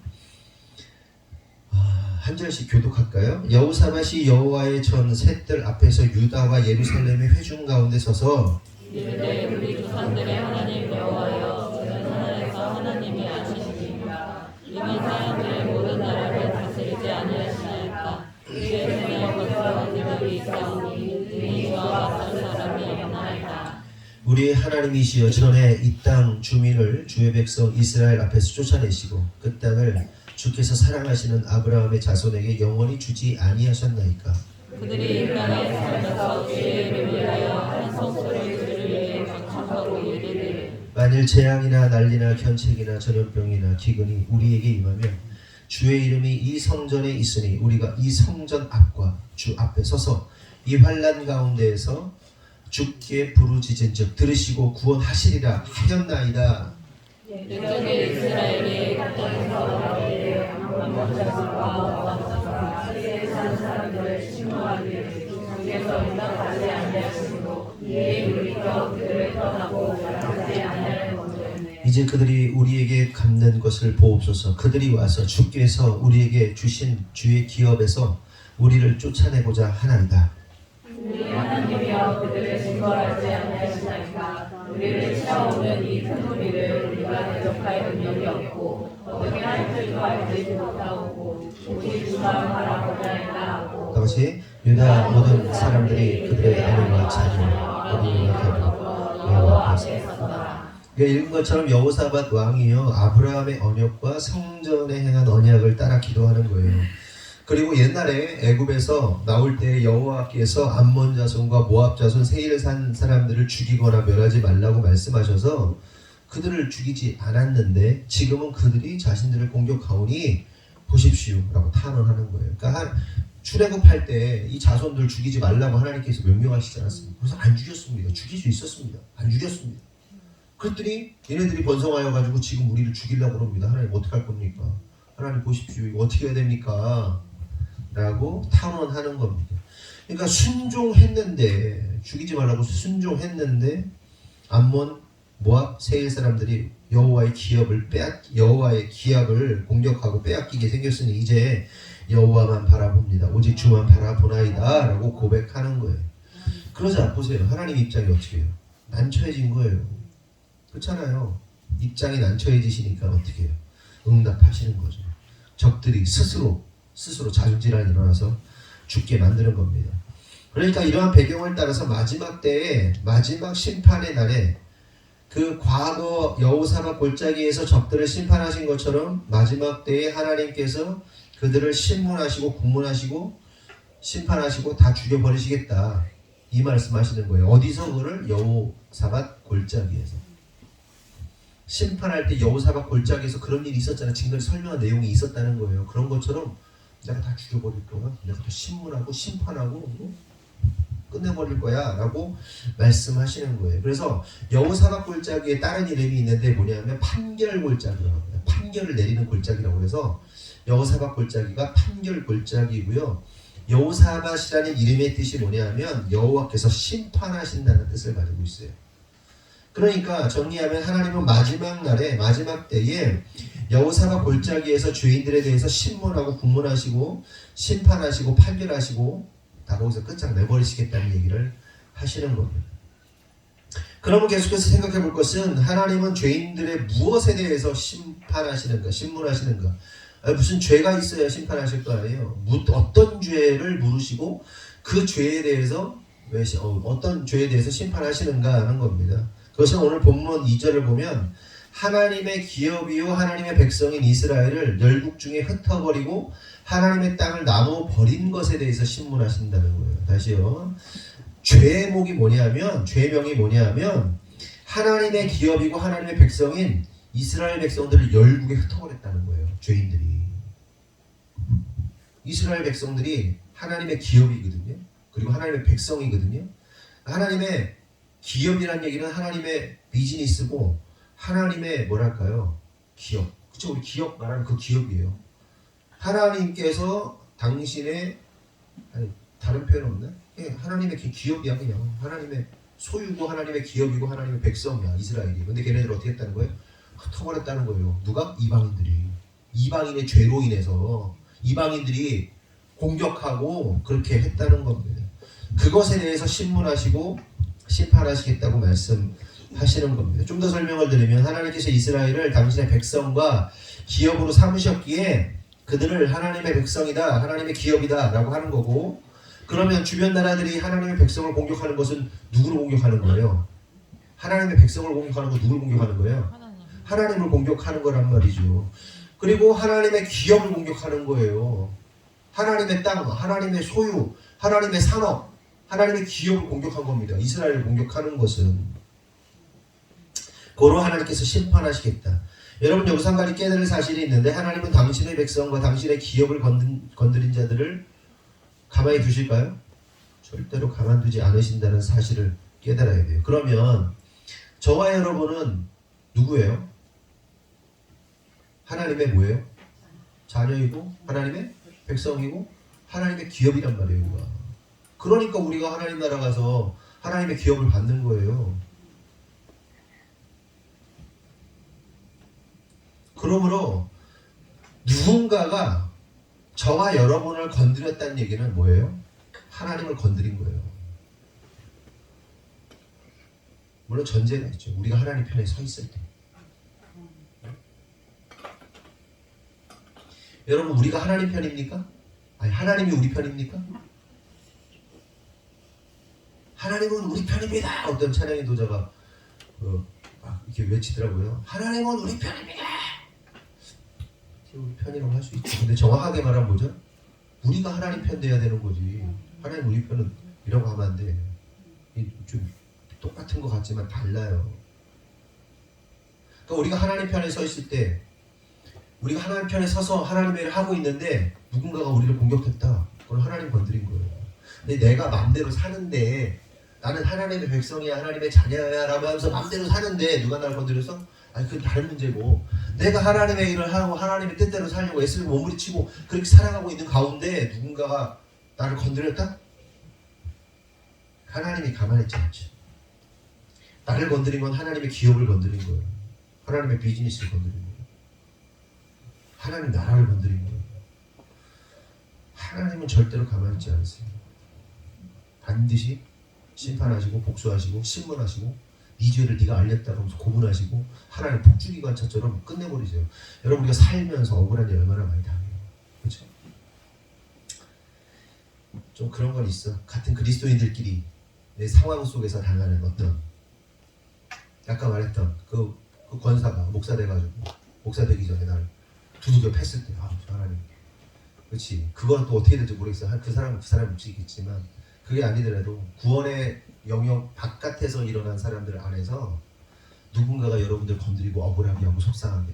한 절씩 교독할까요? 여호사밧이 여호와의 전 셋들 앞에서 유다와 예루살렘의 회중 가운데 서서 이르되 우리 조상들의 하나님 여호와여 그는 하늘에서 하나님이 아니시니까 이미 사람들의 모든 나라를 다스리지 아니하시나이까 그의 손에 거스러운 이들이 있사오니 이미 저와 같은 사람이 없나이다. 우리 하나님이시여 전에 이 땅 주민을 주의 백성 이스라엘 앞에서 쫓아내시고 그 땅을 주께서 사랑하시는 아브라함의 자손에게 영원히 주지 아니하셨나이까. 그들이 이 땅에 살면서 주의 이름을 위하여 한 성소를 그를 위해 건축하고 이르되 만일 재앙이나 난리나 견책이나 전염병이나 기근이 우리에게 임하면 주의 이름이 이 성전에 있으니 우리가 이 성전 앞과 주 앞에 서서 이 환난 가운데에서 주께 부르짖은즉 들으시고 구원하시리라 하였나이다. 옛적에 이스라엘이 갑자기서 나오되 방문자들과 왕자가 하늘에 사는 사람들을 침노하기를 주께서 응답하지 아니하시고 이에 우리가 그들을 떠나고 가지 아니하는 것이네. 이제 그들이 우리에게 갚는 것을 보옵소서. 그들이 와서 주께서 우리에게 주신 주의 기업에서 우리를 쫓아내고자 하나이다. 우리 하나님이여 그들을 징벌하지 아니하시나이까. 우리를 치러오는 이 큰 무리를 우리가 대적할 능력이 없고 어떻게 할 줄도 알지 못하고 오직 주만 바라보나이다 하고 다시 유다 모든 사람들이 그들의 아내와 자녀와 어린이와 개로 여호와 앞에 섰더라. 읽은 것처럼 여호사밧 왕이요 아브라함의 언약과 성전에 행한 언약을 따라 기도하는 거예요. 그리고 옛날에 애굽에서 나올 때 여호와께서 암몬 자손과 모압 자손 세일 산 사람들을 죽이거나 멸하지 말라고 말씀하셔서 그들을 죽이지 않았는데 지금은 그들이 자신들을 공격하오니 보십시오 라고 탄원하는 거예요. 그러니까 출애굽할 때 이 자손들 죽이지 말라고 하나님께서 명령하시지 않았습니다. 그래서 안 죽였습니다. 죽일 수 있었습니다. 안 죽였습니다. 그랬더니 얘네들이 번성하여 가지고 지금 우리를 죽이려고 합니다. 하나님 어떻게 할 겁니까? 하나님 보십시오. 이거 어떻게 해야 됩니까? 라고 탄원하는 겁니다. 그러니까 순종했는데 죽이지 말라고 순종했는데 암몬, 모압, 세일 사람들이 여호와의 기업을 공격하고 빼앗기게 생겼으니 이제 여호와만 바라봅니다. 오직 주만 바라보나이다 라고 고백하는 거예요. 그러자 보세요. 하나님 입장이 어떻게 해요? 난처해진 거예요. 그렇잖아요. 입장이 난처해지시니까 어떻게 해요? 응답하시는 거죠. 적들이 스스로 자중질환이 일어나서 죽게 만드는 겁니다. 그러니까 이러한 배경을 따라서 마지막 때에 마지막 심판의 날에 그 과거 여호사밧 골짜기에서 적들을 심판하신 것처럼 마지막 때에 하나님께서 그들을 심문하시고 국문하시고 심판하시고 다 죽여버리시겠다 이 말씀하시는 거예요. 어디서 그를? 여호사밧 골짜기에서. 심판할 때 여호사밧 골짜기에서 그런 일이 있었잖아요. 지금까지 설명한 내용이 있었다는 거예요. 그런 것처럼 내가 다 죽여버릴 거야. 내가 다 신문하고 심판하고 끝내버릴 거야 라고 말씀하시는 거예요. 그래서 여호사밧 골짜기에 다른 이름이 있는데 뭐냐면 판결 골짜기라고 합니다. 판결을 내리는 골짜기라고 해서 여호사밧 골짜기가 판결 골짜기고요. 여호사밧이라는 이름의 뜻이 뭐냐면 여호와께서 심판하신다는 뜻을 가지고 있어요. 그러니까 정리하면 하나님은 마지막 날에 마지막 때에 여호사밧 골짜기에서 죄인들에 대해서 심문하고 국문하시고 심판하시고 판결하시고 다 거기서 끝장 내버리시겠다는 얘기를 하시는 겁니다. 그러면 계속해서 생각해 볼 것은 하나님은 죄인들의 무엇에 대해서 심판하시는가, 심문하시는가. 무슨 죄가 있어야 심판하실 거 아니에요. 어떤 죄를 물으시고 그 죄에 대해서 어떤 죄에 대해서 심판하시는가 하는 겁니다. 그것은 오늘 본문 2절을 보면 하나님의 기업이요 하나님의 백성인 이스라엘을 열국 중에 흩어버리고 하나님의 땅을 나누어 버린 것에 대해서 심문하신다는 거예요. 다시요. 죄목이 뭐냐면, 죄명이 뭐냐면 하나님의 기업이고 하나님의 백성인 이스라엘 백성들을 열국에 흩어버렸다는 거예요. 죄인들이. 이스라엘 백성들이 하나님의 기업이거든요. 그리고 하나님의 백성이거든요. 하나님의 기업이라는 얘기는 하나님의 비즈니스고 하나님의 뭐랄까요? 기업. 그쵸? 우리 기업 말하는 그 기업이에요. 하나님께서 당신의 다른 표현 없나? 하나님의 기업이야 그냥. 하나님의 소유고 하나님의 기업이고 하나님의 백성이야 이스라엘이. 근데 걔네들 어떻게 했다는 거예요? 흩어버렸다는 거예요. 누가? 이방인들이. 이방인의 죄로 인해서 이방인들이 공격하고 그렇게 했다는 겁니다. 그것에 대해서 심문하시고 심판하시겠다고 말씀하시는 겁니다. 좀 더 설명을 드리면 하나님께서 이스라엘을 당신의 백성과 기업으로 삼으셨기에 그들을 하나님의 백성이다, 하나님의 기업이다 라고 하는 거고, 그러면 주변 나라들이 하나님의 백성을 공격하는 것은 누구를 공격하는 거예요? 하나님의 백성을 공격하는 건 누구를 공격하는 거예요? 하나님을 공격하는 거란 말이죠. 그리고 하나님의 기업을 공격하는 거예요. 하나님의 땅, 하나님의 소유, 하나님의 산업, 하나님의 기업을 공격한 겁니다. 이스라엘을 공격하는 것은. 고로 하나님께서 심판하시겠다. 여러분 여기서 한 가지 깨달을 사실이 있는데 하나님은 당신의 백성과 당신의 기업을 건드린 자들을 가만히 두실까요? 절대로 가만두지 않으신다는 사실을 깨달아야 돼요. 그러면 저와 여러분은 누구예요? 하나님의 뭐예요? 자녀이고 하나님의 백성이고 하나님의 기업이란 말이에요. 우리가. 그러니까 우리가 하나님 나라 가서 하나님의 기업을 받는 거예요. 그러므로 누군가가 저와 여러분을 건드렸다는 얘기는 뭐예요? 하나님을 건드린 거예요. 물론 전제가 있죠. 우리가 하나님 편에 서 있을 때. 여러분 우리가 하나님 편입니까? 아니 하나님이 우리 편입니까? 하나님은 우리 편입니다. 어떤 찬양의 도자가 이렇게 외치더라고요. 하나님은 우리 편입니다. 우리 편이라고 할 수 있죠. 근데 정확하게 말하면 뭐죠? 우리가 하나님 편 돼야 되는 거지. 하나님 우리 편은 이라고 하면 안 돼. 좀 똑같은 것 같지만 달라요. 그러니까 우리가 하나님 편에 서 있을 때 우리가 하나님 편에 서서 하나님의 일을 하고 있는데 누군가가 우리를 공격했다. 그건 하나님 건드린 거예요. 근데 내가 마음대로 사는데 나는 하나님의 백성이야, 하나님의 자녀야 라고 하면서 마음대로 사는데 누가 나를 건드려서? 아니 그건 다른 문제고, 내가 하나님의 일을 하고 하나님의 뜻대로 살려고 애쓰고 몸부림치고 그렇게 살아가고 있는 가운데 누군가가 나를 건드렸다? 하나님이 가만히 있지 않죠. 나를 건드린 건 하나님의 기업을 건드린 거예요. 하나님의 비즈니스를 건드린 거예요. 하나님 나라를 건드린 거예요. 하나님은 절대로 가만히 있지 않으세요. 반드시 심판하시고 복수하시고 신문하시고 네 죄를 네가 알렸다고 하면서 고문하시고 하나님 복주기관차처럼 끝내버리세요. 여러분 우리가 살면서 억울한 일 얼마나 많이 당해요. 그렇죠? 좀 그런 건 있어. 같은 그리스도인들끼리 내 상황 속에서 당하는 어떤 아까 말했던 그 권사가 목사 돼가지고 목사 되기 전에 나를 두들겨 팼을 때 하나님 그렇지 그건 또 어떻게 될지 모르겠어. 그 사람은 묵시겠지만 그게 아니더라도 구원의 영역 바깥에서 일어난 사람들 안에서 누군가가 여러분들 건드리고 억울하게 하고 속상하게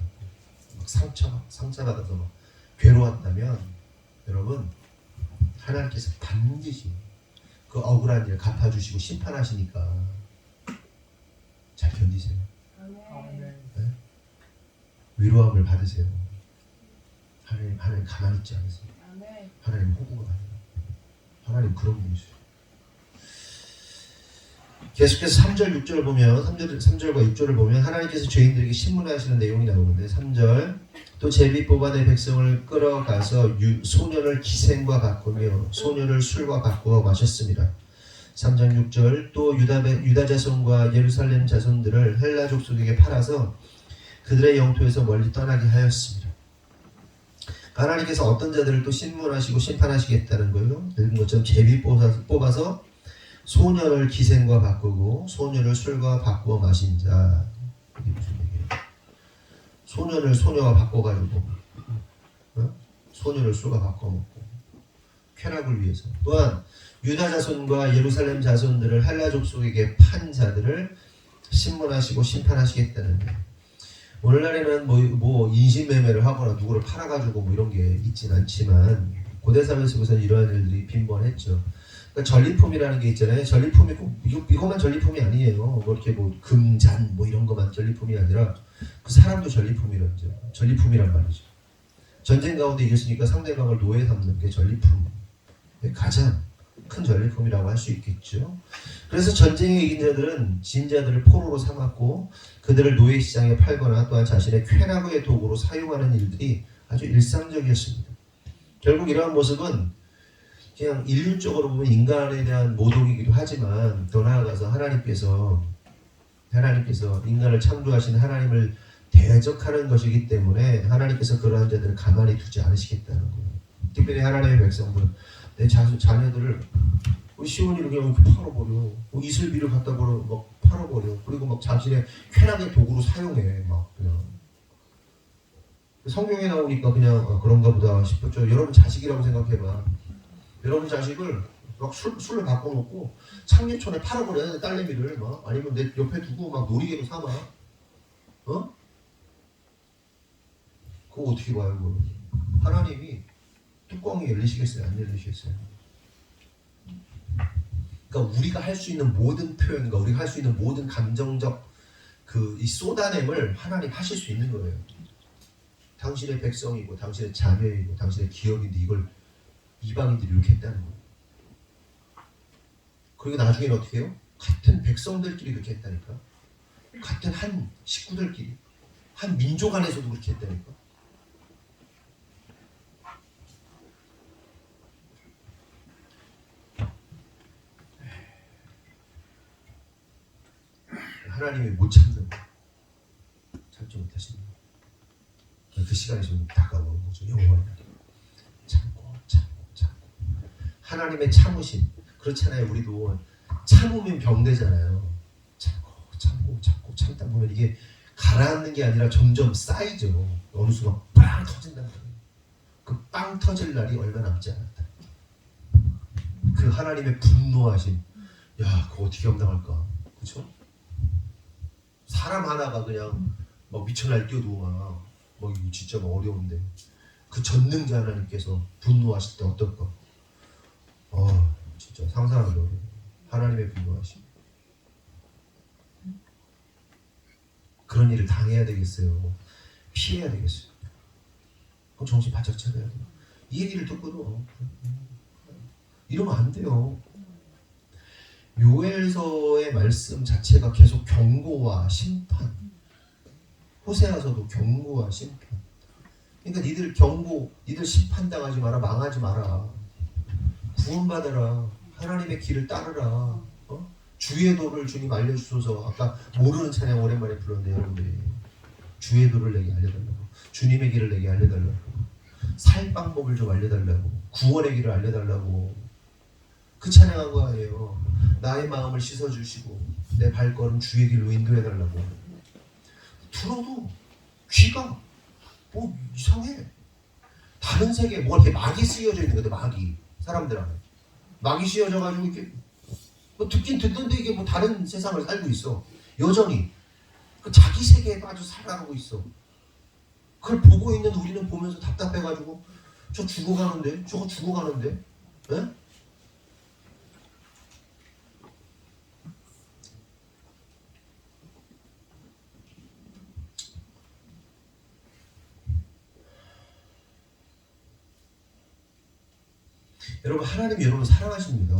막 상처받아서 막 괴로웠다면 여러분 하나님께서 반드시 그 억울한 일 갚아주시고 심판하시니까 잘 견디세요. 네? 위로함을 받으세요. 하나님 가만히 있지 않으세요. 하나님 호구가 아니에요. 하나님 그런 분이세요. 계속해서 3절 6절을 보면 3절과 6절을 보면 하나님께서 죄인들에게 신문하시는 내용이 나오는데 3절 또 제비 뽑아 내 백성을 끌어가서 소년을 기생과 바꾸며 소년을 술과 바꾸어 마셨습니다. 3장 6절 또 유다 자손과 예루살렘 자손들을 헬라 족속에게 팔아서 그들의 영토에서 멀리 떠나게 하였습니다. 하나님께서 어떤 자들을 또 신문하시고 심판하시겠다는 거예요. 읽은 것처럼 제비 뽑아서 소년을 기생과 바꾸고 소년을 술과 바꾸어 마신 자. 이게 무슨 얘기예요? 소년을 소녀와 바꿔가지고 소년을 술과 바꿔 먹고 쾌락을 위해서. 또한 유다 자손과 예루살렘 자손들을 헬라 족속에게 판 자들을 신문하시고 심판하시겠다는 거예요. 오늘날에는 뭐 인신매매를 하거나 누구를 팔아가지고 뭐 이런 게 있진 않지만 고대 사회 속에서는 이러한 일들이 빈번했죠. 그러니까 전리품이라는 게 있잖아요. 전리품이 꼭 이것만 전리품이 아니에요. 뭐 이렇게 뭐 금잔 뭐 이런 것만 전리품이 아니라 그 사람도 전리품이란 말이죠. 전쟁 가운데 이겼으니까 상대방을 노예 삼는 게 전리품. 가장 큰 전리품이라고 할 수 있겠죠. 그래서 전쟁에 이긴 자들은 진 자들을 포로로 삼았고 그들을 노예 시장에 팔거나 또한 자신의 쾌락의 도구로 사용하는 일들이 아주 일상적이었습니다. 결국 이러한 모습은 그냥 인륜적으로 보면 인간에 대한 모독이기도 하지만 더 나아가서 하나님께서 인간을 창조하신 하나님을 대적하는 것이기 때문에 하나님께서 그러한 자들을 가만히 두지 않으시겠다는 거예요. 특별히 하나님의 백성들, 내 자녀들을 시온이를 그냥 팔아버려, 이슬비를 갖다 버려, 막 팔아버려. 그리고 막 자신의 쾌락의 도구로 사용해, 막 그냥. 성경에 나오니까 그냥 그런가 보다 싶었죠. 여러분 자식이라고 생각해봐. 여러분 자식을 막 술을 바꿔놓고 창녀촌에 팔아버려, 딸내미를 막. 아니면 내 옆에 두고 막 놀이개로 삼아. 그거 어떻게 봐요, 그거? 하나님이 뚜껑이 열리시겠어요? 안 열리시겠어요? 그러니까 우리가 할 수 있는 모든 표현과 우리가 할 수 있는 모든 감정적 이 쏟아냄을 하나님 하실 수 있는 거예요. 당신의 백성이고 당신의 자녀이고 당신의 기업인데 이걸 이방인들이 이렇게 했다는 거예요. 그리고 나중에는 어떻게 해요? 같은 백성들끼리 그렇게 했다니까. 같은 한 식구들끼리 한 민족 안에서도 그렇게 했다니까. 하나님이 못 참는 거예요. 참지 못하시는 거예요. 그 시간이 좀 다가오는 거죠. 영원히 참고 하나님의 참으심. 그렇잖아요. 우리도 참으면 병되잖아요. 참다 보면 이게 가라앉는 게 아니라 점점 쌓이죠. 어느 순간 빵 터진다는 거예요. 그 빵 터질 날이 얼마 남지 않았다. 그 하나님의 분노하심. 야, 그거 어떻게 감당할까? 그렇죠? 사람 하나가 그냥 막 미쳐 날뛰어도 막 이거 진짜 막 어려운데 그 전능자 하나님께서 분노하실 때 어떨까? 진짜 상상하기 어려워요. 하나님의 분노하심. 그런 일을 당해야 되겠어요? 피해야 되겠어요? 그럼 정신 바짝 차려야 돼요. 이 얘기를 듣고도 이러면 안 돼요. 요엘서의 말씀 자체가 계속 경고와 심판. 호세아서도 경고와 심판. 그러니까 니들 심판당하지 마라, 망하지 마라. 구원받아라. 하나님의 길을 따르라. 주의 도를 주님 알려주소서. 아까 모르는 찬양 오랜만에 불렀는데 여러분들이 주의 도를 내게 알려달라고. 주님의 길을 내게 알려달라고. 살 방법을 좀 알려달라고. 구원의 길을 알려달라고. 그 찬양한 거 아니에요. 나의 마음을 씻어주시고 내 발걸음 주의 길로 인도해달라고. 들어도 귀가 뭐 이상해. 다른 세계에 뭐가 이렇게 막이 씌어져 있는 거다. 막이. 사람들한테 막이 씌어져가지고 이렇게 뭐 듣긴 듣는데 이게 뭐 다른 세상을 살고 있어. 여전히 그 자기 세계에 빠져 살아가고 있어. 그걸 보고 있는 우리는 보면서 답답해가지고 저 죽어가는데 저거 죽어가는데 에? 여러분 하나님이 여러분을 사랑하십니다.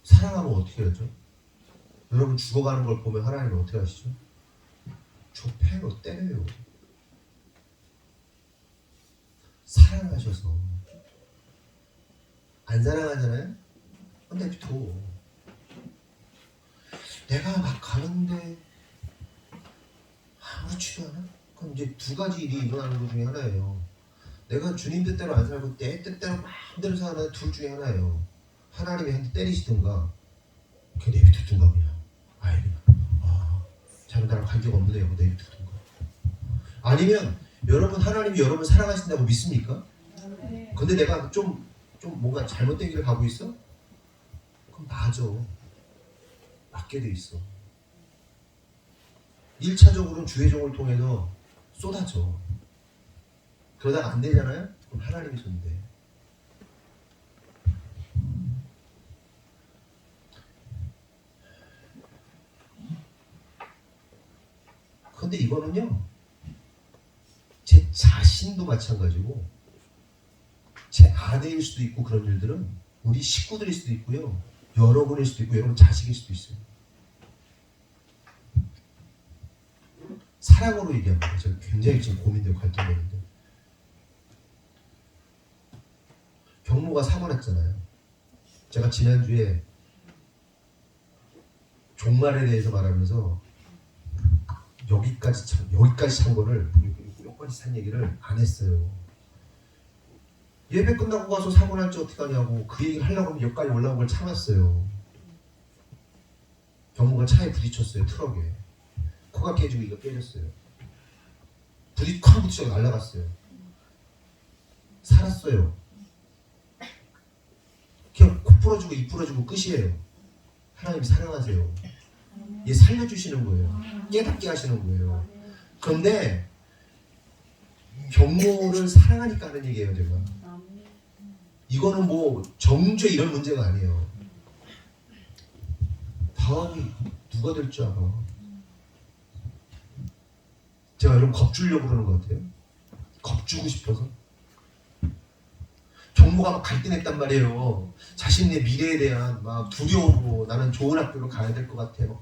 사랑하면 어떻게 하죠? 여러분 죽어가는 걸 보면 하나님은 어떻게 하시죠? 좁혀요, 때려요. 사랑하셔서 안 사랑하잖아요? 내비둬. 내가 막 가는데 아무렇지도 않아? 그럼 이제 두 가지 일이 일어나는 것 중에 하나예요. 내가 주님 뜻대로 안 살고 내 뜻대로 마음대로 사는 둘 중에 하나예요. 하나님이 한 대 때리시든가 그냥 내비두든가 그냥 아예 그냥 자는 나랑 관계가 없는데 하고 내비두든가. 아니면 여러분 하나님이 여러분 사랑하신다고 믿습니까? 근데 내가 좀 뭔가 잘못된 길을 가고 있어? 그럼 맞아. 맞게 돼 있어. 1차적으로는 주의 종을 통해서 쏟아져. 그러다가 안 되잖아요? 그럼 하나님이 손대. 근데 이거는요, 제 자신도 마찬가지고 제 아내일 수도 있고 그런 일들은 우리 식구들일 수도 있고요, 여러분일 수도 있고 여러분 자식일 수도 있어요. 사랑으로 얘기합니다. 제가 굉장히 지금 고민되고 갈등되는데, 경모가 사고 났잖아요. 제가 지난주에 종말에 대해서 말하면서 여기까지 찬 거를, 여기까지 산 얘기를 안 했어요. 예배 끝나고 가서 사고 날지 어떻게 하냐고 그 얘기를 하려고 하면 여기까지 올라온 걸 참았어요. 경모가 차에 부딪혔어요. 트럭에. 코가 깨지고 이가 깨졌어요. 불이 쾅 부딪혀서 날아갔어요. 살았어요. 그냥 코 부러지고 입 부러지고 끝이에요. 하나님 사랑하세요. 얘 살려주시는 거예요. 깨닫게 하시는 거예요. 그런데 경모를 사랑하니까 하는 얘기예요. 제가 이거는 뭐 정죄 이런 문제가 아니에요. 다음이 누가 될 줄 알아. 제가 여러분 겁주려고 그러는 것 같아요. 겁주고 싶어서. 경모가 막 갈등했단 말이에요. 자신의 미래에 대한 막 두려움으로 나는 좋은 학교로 가야 될 것 같아. 막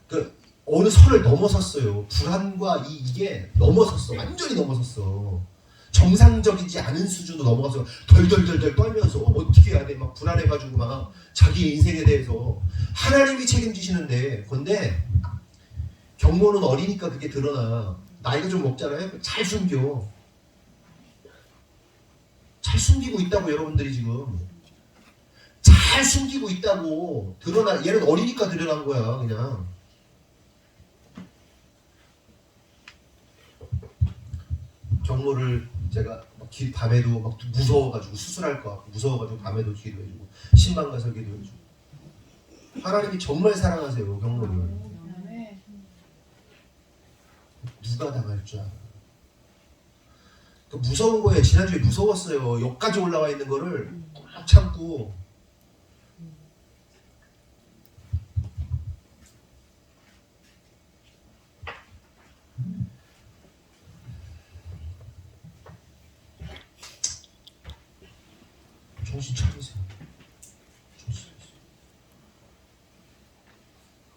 그 어느 선을 넘어섰어요. 불안과 이게 넘어섰어. 완전히 넘어섰어. 정상적이지 않은 수준으로 넘어가서 덜덜덜덜 떨면서 어떻게 해야 돼? 막 불안해가지고 막 자기 인생에 대해서 하나님이 책임지시는데, 근데 경모는 어리니까 그게 드러나. 나이가 좀 먹잖아요. 잘 숨겨. 잘 숨기고 있다고. 여러분들이 지금 잘 숨기고 있다고. 드러나. 얘는 어리니까 드러난 거야. 그냥 경모를 제가 밤에도 막 무서워가지고 수술할 거 같고 무서워가지고 밤에도 기도해주고 신방 가서 기도해주고. 하나님이 정말 사랑하세요. 경모를. 누가 당할 줄 알아. 무서운 거예요. 지난주에 무서웠어요. 여기까지 올라와 있는 거를 꽉 참고. 정신 차리세요. 정신 차리세요.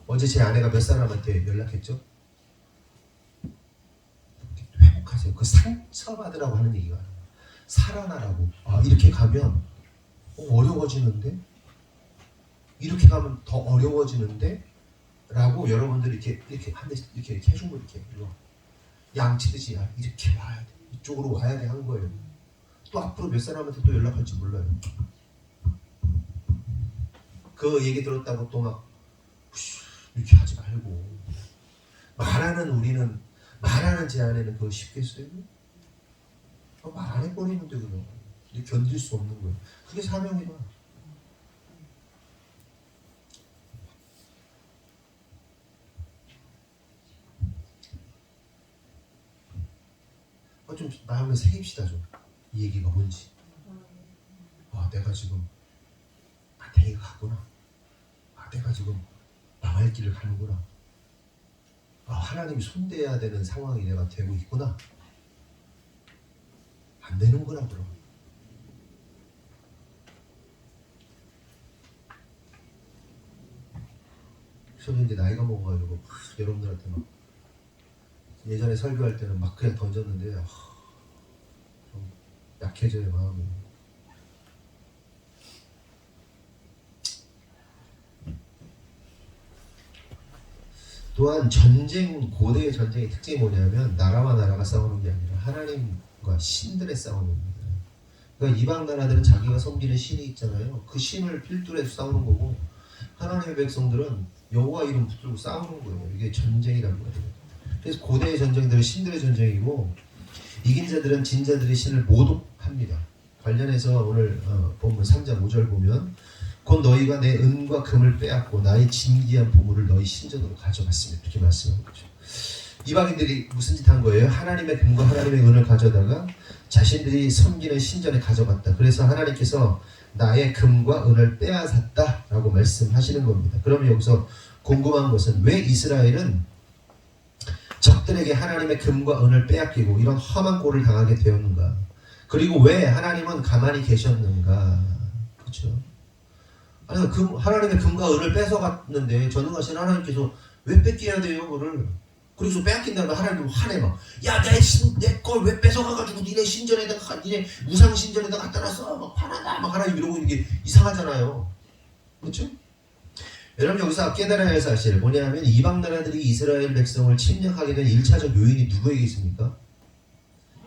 어제 제 아내가 몇 사람한테 연락했죠? 회복하세요. 그 상처받으라고 하는 얘기가 살아나라고. 이렇게 가면 어려워지는데? 이렇게 가면 더 어려워지는데? 라고 여러분들이 이렇게 한 대씩 이렇게 해준 거 이렇게 양치듯이 이렇게 와야 돼. 이쪽으로 와야 돼 한 거예요. 또 앞으로 몇 사람한테 또 연락할지 몰라요. 그 얘기 들었다고 또 막 이렇게 하지 말고. 말하는 제 아내는 그거 쉽겠어요? 말 안 해버리는데 그냥 견딜 수 없는 거예요. 그게 사명이다. 좀 마음에 새깁시다 좀. 이 얘기가 뭔지. 내가 지금 마탱이가 갔구나. 내가 지금 망할 길을 가는구나. 하나님이 손대야 되는 상황이 내가 되고 있구나. 안 되는구나 그럼. 저도 이제 나이가 먹어가지고 여러분들한테 막 예전에 설교할 때는 막 그냥 던졌는데 좀 약해져요 마음이. 또한 고대의 전쟁의 특징이 뭐냐면 나라와 나라가 싸우는 게 아니라 하나님과 신들의 싸움입니다. 그러니까 이방 나라들은 자기가 섬기는 신이 있잖아요. 그 신을 필두로 해서 싸우는 거고, 하나님의 백성들은 여호와 이름 붙들고 싸우는 거예요. 이게 전쟁이란 말이에요. 그래서 고대의 전쟁들은 신들의 전쟁이고, 이긴 자들은 진 자들의 신을 모독합니다. 관련해서 오늘 본문 3장 5절 보면, 곧 너희가 내 은과 금을 빼앗고 나의 진귀한 보물을 너희 신전으로 가져갔으며, 이렇게 말씀하는 거죠. 이방인들이 무슨 짓 한 거예요? 하나님의 금과 하나님의 은을 가져다가 자신들이 섬기는 신전에 가져갔다. 그래서 하나님께서 나의 금과 은을 빼앗았다 라고 말씀하시는 겁니다. 그러면 여기서 궁금한 것은 왜 이스라엘은 적들에게 하나님의 금과 은을 빼앗기고 이런 험한 꼴을 당하게 되었는가? 그리고 왜 하나님은 가만히 계셨는가? 그렇죠? 아니, 하나님의 금과 은을 뺏어갔는데 전능하신 하나님께서 왜 뺏겨야 돼요? 그거를. 그래서 빼앗긴다면 하나님은 화내 막, 야, 내 걸 왜 뺏어가가지고 니네 신전에다가, 니네 우상 신전에다가 갖다 놨어? 막 화난다. 막 하나님 이러고 이게 이상하잖아요. 그렇죠? 여러분 여기서 깨달아야 할 사실 뭐냐면 이방 나라들이 이스라엘 백성을 침략하게 된 1차적 요인이 누구에게 있습니까?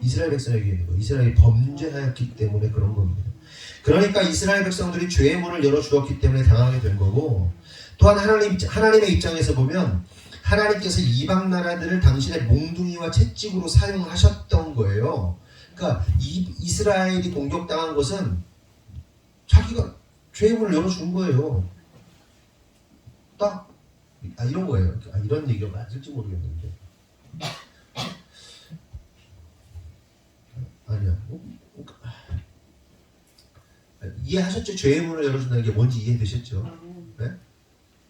이스라엘 백성에게 있는 거예요. 이스라엘이 범죄하였기 때문에 그런 겁니다. 그러니까 이스라엘 백성들이 죄의 문을 열어주었기 때문에 당하게 된 거고, 또한 하나님의 입장에서 보면 하나님께서 이방 나라들을 당신의 몽둥이와 채찍으로 사용하셨던 거예요. 그러니까 이스라엘이 공격당한 것은 자기가 죄의 문을 열어준 거예요. 딱 이런 거예요. 이런 얘기가 맞을지 모르겠는데 아니야. 이해하셨죠? 죄의 문을 열어준다는 게 뭔지 이해되셨죠? 네?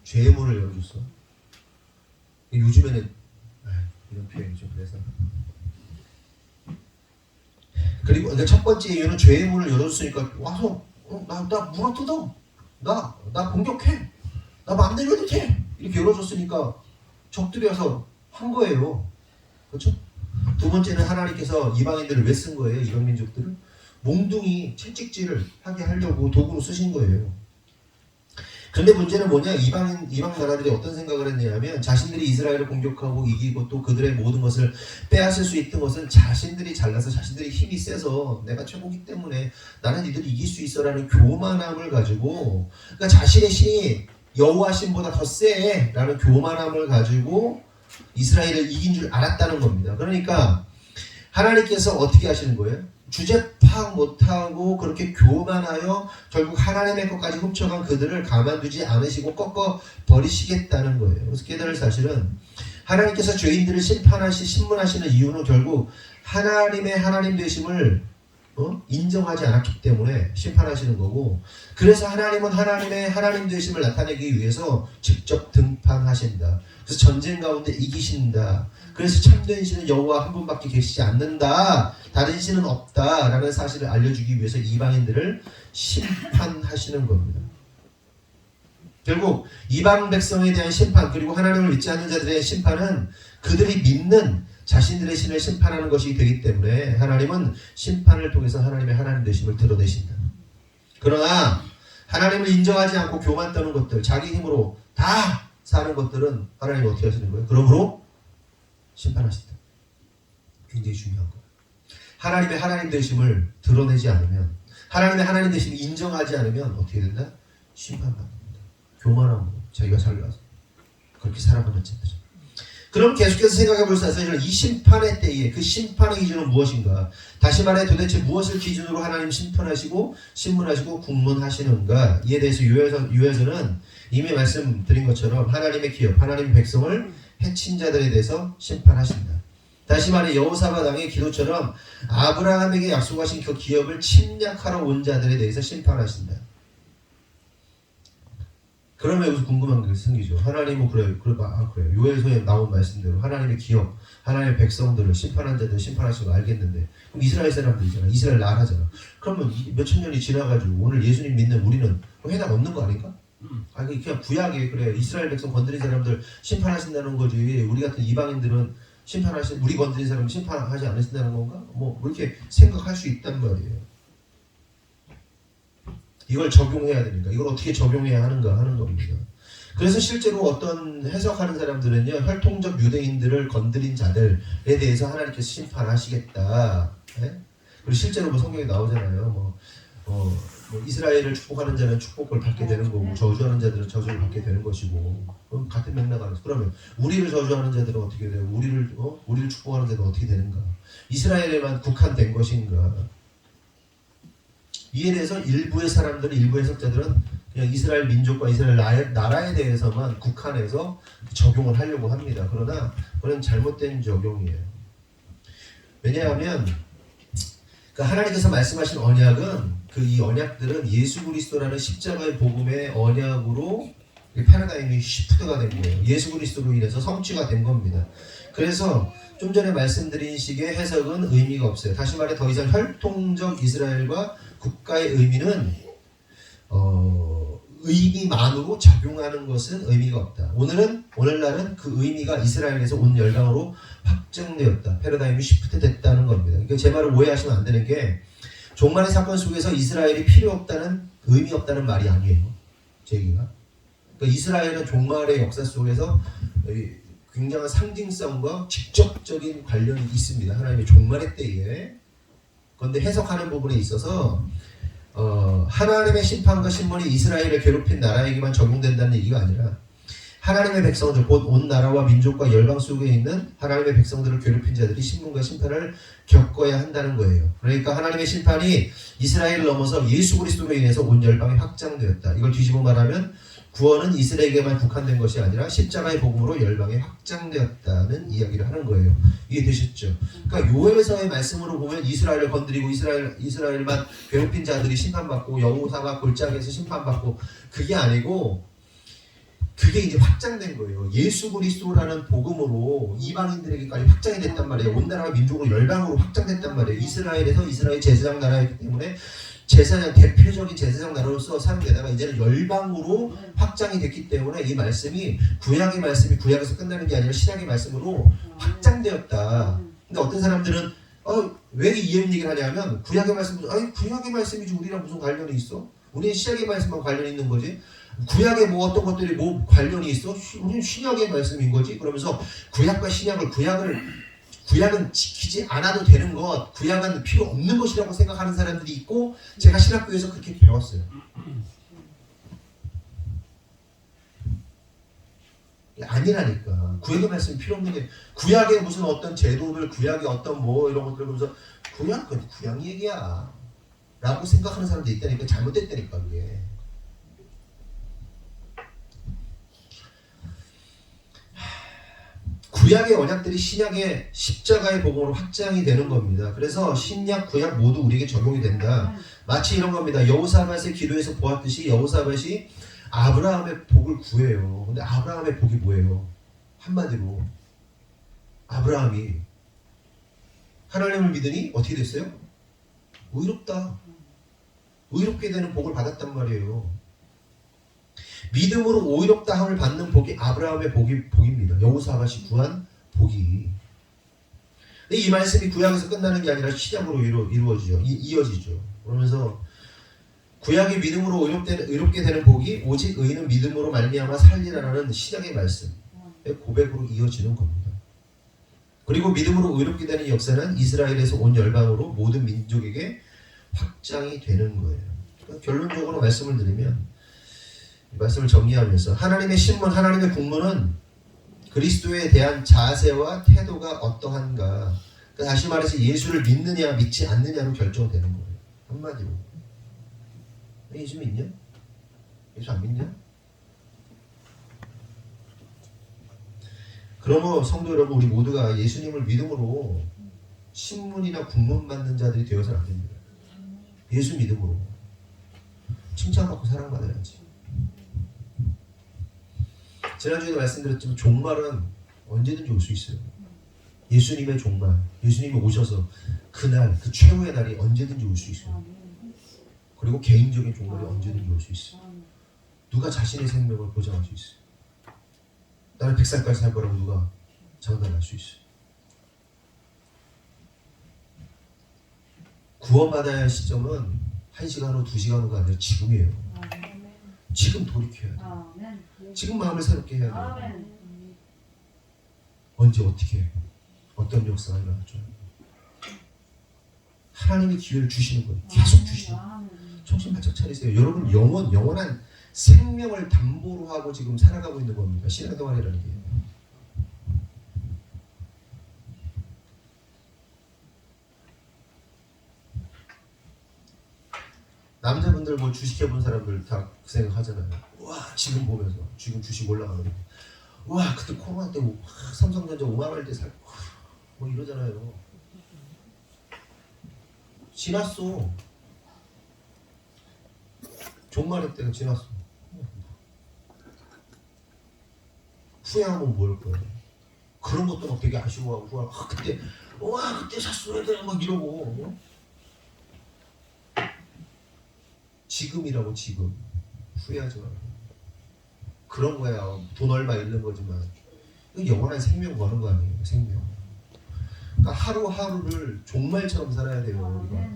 죄의 문을 열어줬어. 요즘에는 이런 표현이 좀 그래서. 그리고 그러니까 첫 번째 이유는 죄의 문을 열어줬으니까 와서 나 물어뜯어, 나 공격해, 나 마음대로 해도 돼, 이렇게 열어줬으니까 적들이 와서 한 거예요. 그렇죠? 두 번째는 하나님께서 이방인들을 왜 쓴 거예요? 이방 민족들을 몽둥이 채찍질을 하게 하려고 도구로 쓰신 거예요. 근데 문제는 뭐냐? 이방 나라들이 어떤 생각을 했냐면 자신들이 이스라엘을 공격하고 이기고 또 그들의 모든 것을 빼앗을 수 있던 것은 자신들이 잘나서 자신들이 힘이 세서 내가 최고기 때문에 나는 이들이 이길 수 있어라는 교만함을 가지고, 그러니까 자신의 신이 여호와 신보다 더 세라는 교만함을 가지고 이스라엘을 이긴 줄 알았다는 겁니다. 그러니까 하나님께서 어떻게 하시는 거예요? 주제 파악 못하고 그렇게 교만하여 결국 하나님의 것까지 훔쳐간 그들을 가만두지 않으시고 꺾어 버리시겠다는 거예요. 그래서 깨달을 사실은 하나님께서 죄인들을 심문하시는 이유는 결국 하나님의 하나님 되심을 인정하지 않았기 때문에 심판하시는 거고, 그래서 하나님은 하나님의 하나님 되심을 나타내기 위해서 직접 등판하신다. 그래서 전쟁 가운데 이기신다. 그래서 참된 신은 여호와 한 분밖에 계시지 않는다. 다른 신은 없다라는 사실을 알려주기 위해서 이방인들을 심판하시는 겁니다. 결국 이방 백성에 대한 심판, 그리고 하나님을 믿지 않는 자들에 대한 심판은 그들이 믿는 자신들의 신을 심판하는 것이기 되기 때문에 하나님은 심판을 통해서 하나님의 하나님 되심을 드러내신다. 그러나 하나님을 인정하지 않고 교만 떠는 것들, 자기 힘으로 다 사는 것들은 하나님이 어떻게 하시는 거예요? 그러므로 심판하신다. 굉장히 중요한 거예요. 하나님의 하나님 되심을 드러내지 않으면, 하나님의 하나님 되심을 인정하지 않으면 어떻게 된다? 심판받는다. 교만함으로 자기가 살려서 그렇게 살아가는 자들. 그럼 계속해서 생각해 볼 사실은 이 심판의 때에 그 심판의 기준은 무엇인가? 다시 말해 도대체 무엇을 기준으로 하나님 심판하시고 신문하시고 국문하시는가? 이에 대해서 유에서는 이미 말씀드린 것처럼 하나님의 기업, 하나님의 백성을 해친 자들에 대해서 심판하신다. 다시 말해 여호사밧 왕의 기도처럼 아브라함에게 약속하신 그 기업을 침략하러 온 자들에 대해서 심판하신다. 그러면 여기서 궁금한 게 생기죠. 하나님은 그래요. 요엘서에 나온 말씀대로 하나님의 기업, 하나님의 백성들을 심판한 자들 심판하신 거 알겠는데, 그럼 이스라엘 사람들이잖아. 이스라엘 나라잖아. 그러면 몇천 년이 지나가지고 오늘 예수님 믿는 우리는 해당 없는 거 아닌가? 아니 그냥 구약에 그래 이스라엘 백성 건드린 사람들 심판하신다는 거지. 우리 같은 이방인들은 우리 건드린 사람 심판하지 않으신다는 건가? 뭐 이렇게 생각할 수 있단 말이에요. 이걸 적용해야 되니까 이걸 어떻게 적용해야 하는가 하는 겁니다. 그래서 실제로 어떤 해석하는 사람들은요, 혈통적 유대인들을 건드린 자들에 대해서 하나님께서 심판하시겠다. 예? 그리고 실제로 뭐 성경에 나오잖아요. 뭐 이스라엘을 축복하는 자는 축복을 받게 되는 거고, 저주하는 자들은 저주를 받게 되는 것이고, 그럼 같은 맥락 안에서 그러면 우리를 저주하는 자들은 어떻게 돼요? 우리를 축복하는 자들은 어떻게 되는가? 이스라엘에만 국한된 것인가? 이에 대해서 일부 해석자들은 그냥 이스라엘 민족과 이스라엘 나라에 대해서만 국한해서 적용을 하려고 합니다. 그러나 그건 잘못된 적용이에요. 왜냐하면 하나님께서 말씀하신 언약은 이 언약들은 예수 그리스도라는 십자가의 복음의 언약으로 패러다임이 시프트가 된 거예요. 예수 그리스도로 인해서 성취가 된 겁니다. 그래서 좀 전에 말씀드린 식의 해석은 의미가 없어요. 다시 말해 더 이상 혈통적 이스라엘과 국가의 의미는 의미만으로 적용하는 것은 의미가 없다. 오늘날은 그 의미가 이스라엘에서 온 열방으로 확정되었다. 패러다임이 시프트 됐다는 겁니다. 그러니까 제 말을 오해하시면 안 되는 게 종말의 사건 속에서 이스라엘이 필요 없다는 의미 없다는 말이 아니에요. 제 얘기가. 그러니까 이스라엘은 종말의 역사 속에서 굉장한 상징성과 직접적인 관련이 있습니다. 하나님의 종말의 때에. 그런데 해석하는 부분에 있어서 하나님의 심판과 신문이 이스라엘을 괴롭힌 나라에게만 적용된다는 얘기가 아니라 하나님의 백성들, 곧 온 나라와 민족과 열방 속에 있는 하나님의 백성들을 괴롭힌 자들이 신문과 심판을 겪어야 한다는 거예요. 그러니까 하나님의 심판이 이스라엘을 넘어서 예수 그리스도로 인해서 온 열방에 확장되었다. 이걸 뒤집어 말하면 구원은 이스라엘에게만 국한된 것이 아니라 십자가의 복음으로 열방에 확장되었다는 이야기를 하는 거예요. 이해되셨죠? 그러니까 요엘서의 말씀으로 보면 이스라엘을 건드리고 이스라엘만 괴롭힌 자들이 심판받고 여호사가 골짜기에서 심판받고 그게 아니고 그게 이제 확장된 거예요. 예수 그리스도라는 복음으로 이방인들에게까지 확장이 됐단 말이에요. 온 나라와 민족으로 열방으로 확장됐단 말이에요. 이스라엘에서 이스라엘 제사장 나라이기 때문에 대표적인 제사장 나라로서 사용되다가 이제는 열방으로 확장이 됐기 때문에 이 말씀이 구약의 말씀이 구약에서 끝나는 게 아니라 신약의 말씀으로 확장되었다. 근데 어떤 사람들은 왜 이런 얘기를 하냐면 구약의 말씀이지 우리랑 무슨 관련이 있어? 우리는 신약의 말씀만 관련이 있는 거지. 구약에 뭐 어떤 것들이 뭐 관련이 있어? 우리는 신약의 말씀인 거지. 그러면서 구약과 신약을 구약은 지키지 않아도 되는 것, 구약은 필요 없는 것이라고 생각하는 사람들이 있고 제가 신학교에서 그렇게 배웠어요. 아니라니까. 구약의 말씀이 필요 없는 게 구약에 무슨 어떤 제도들, 구약의 어떤 뭐 이런 것들 보면서 구약은 구약 얘기야 라고 생각하는 사람들이 있다니까. 잘못됐다니까 그게. 구약의 언약들이 신약의 십자가의 복음으로 확장이 되는 겁니다. 그래서 신약, 구약 모두 우리에게 적용이 된다. 마치 이런 겁니다. 여호사밧의 기도에서 보았듯이 여호사밧이 아브라함의 복을 구해요. 근데 아브라함의 복이 뭐예요? 한마디로 아브라함이 하나님을 믿으니 어떻게 됐어요? 의롭다. 의롭게 되는 복을 받았단 말이에요. 믿음으로 오이롭다함을 받는 복이 아브라함의 복입니다. 여호사밧이 구한 복이. 근데 이 말씀이 구약에서 끝나는 게 아니라 신약으로 이어지죠. 그러면서 구약이 믿음으로 의롭게 되는 복이 오직 의인은 믿음으로 말미암아 살리라라는 신약의 말씀의 고백으로 이어지는 겁니다. 그리고 믿음으로 의롭게 되는 역사는 이스라엘에서 온 열방으로 모든 민족에게 확장이 되는 거예요. 그러니까 결론적으로 말씀을 드리면 이 말씀을 정리하면서 하나님의 신문, 하나님의 국문은 그리스도에 대한 자세와 태도가 어떠한가. 그러니까 다시 말해서 예수를 믿느냐 믿지 않느냐로 결정되는 거예요. 한마디로. 예수 믿냐? 예수 안 믿냐? 그러므로 성도 여러분, 우리 모두가 예수님을 믿음으로 신문이나 국문 받는 자들이 되어서는 안 됩니다. 예수 믿음으로 칭찬받고 사랑받아야지. 지난주에도 말씀드렸지만 종말은 언제든지 올 수 있어요. 예수님의 종말, 예수님이 오셔서 그날, 그 최후의 날이 언제든지 올 수 있어요. 그리고 개인적인 종말이 언제든지 올 수 있어요. 누가 자신의 생명을 보장할 수 있어요. 나는 100살까지 살 거라고 누가 장담할 수 있어요. 구원받아야 할 시점은 1시간 후, 2시간 후가 아니라 지금이에요. 지금 돌이켜야 돼. 아멘. 지금 마음을 새롭게 해야 돼. 아멘. 언제 어떻게 어떤 역사가 일어날죠? 하나님이 기회를 주시는 거예요. 계속 주시는 거예요. 아멘. 정신 바짝 차리세요. 여러분 영원한 생명을 담보로 하고 지금 살아가고 있는 겁니다. 신앙생활이라는 게. 남자분들 뭐 주식해본 사람들 다 그 생각하잖아요. 와 지금 보면서 지금 주식 올라가거든요. 와 그때 코로나 때 삼성전자 5만 원대 살 뭐 이러잖아요. 지났어. 종말의 때가 지났어. 후회하면 뭘 거예요? 그런 것도 막 되게 아쉬워하고 후회하고 그때 와 그때 샀어야 돼 막 이러고 지금이라고 지금 후회하지 말고 그런 거야. 돈 얼마 잃는 거지만 영원한 생명 거는 거 아니에요. 생명. 그러니까 하루하루를 종말처럼 살아야 돼요. 우리가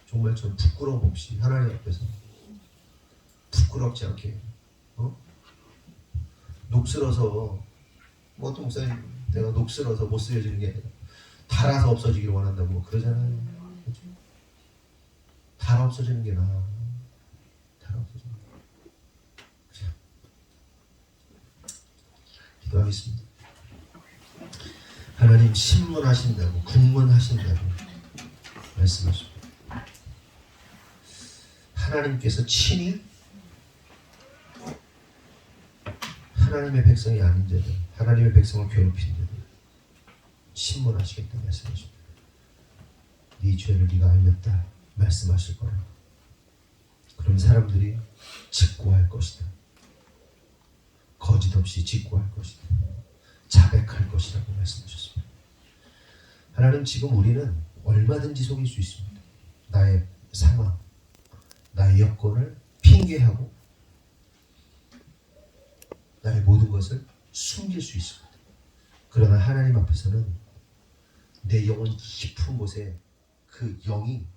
종말처럼 부끄러움 없이 하나님 앞에서 부끄럽지 않게 녹슬어서 뭐 어떤 목사님 내가 녹슬어서 못 쓰여지는 게 아니라 달아서 없어지기를 원한다고 뭐 그러잖아요. 그렇죠? 달아 없어지는 게 나아. 달아 없어지는 게. 그냥 기도하겠습니다. 하나님 신문하신다고 국문하신다고 말씀하십니다. 하나님께서 친히 하나님의 백성이 아닌 자들, 하나님의 백성을 괴롭힌 자들 신문하시겠다 말씀하십니다. 네 죄를 네가 알렸다 말씀하실 거라. 그럼 사람들이 직고할 것이다. 거짓 없이 직고할 것이다. 자백할 것이라고 말씀하셨습니다. 하나님 지금 우리는 얼마든지 속일 수 있습니다. 나의 상황, 나의 여건을 핑계하고 나의 모든 것을 숨길 수 있습니다. 그러나 하나님 앞에서는 내 영혼 깊은 곳에 그 영이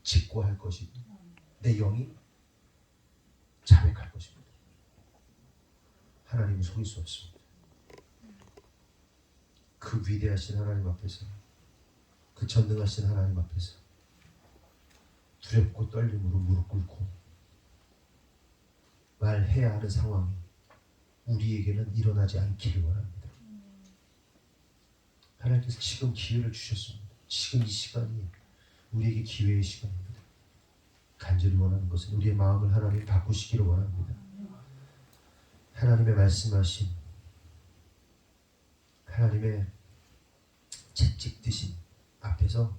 직고할 것이고 내 영이 자백할 것입니다. 하나님은 속일 수 없습니다. 그 위대하신 하나님 앞에서 그 전능하신 하나님 앞에서 두렵고 떨림으로 무릎 꿇고 말해야 하는 상황이 우리에게는 일어나지 않기를 원합니다. 하나님께서 지금 기회를 주셨습니다. 지금 이 시간이 우리에게 기회의 시간입니다. 간절히 원하는 것은 우리의 마음을 하나님 바꾸시기를 원합니다. 하나님의 말씀하신 하나님의 채찍 드신 앞에서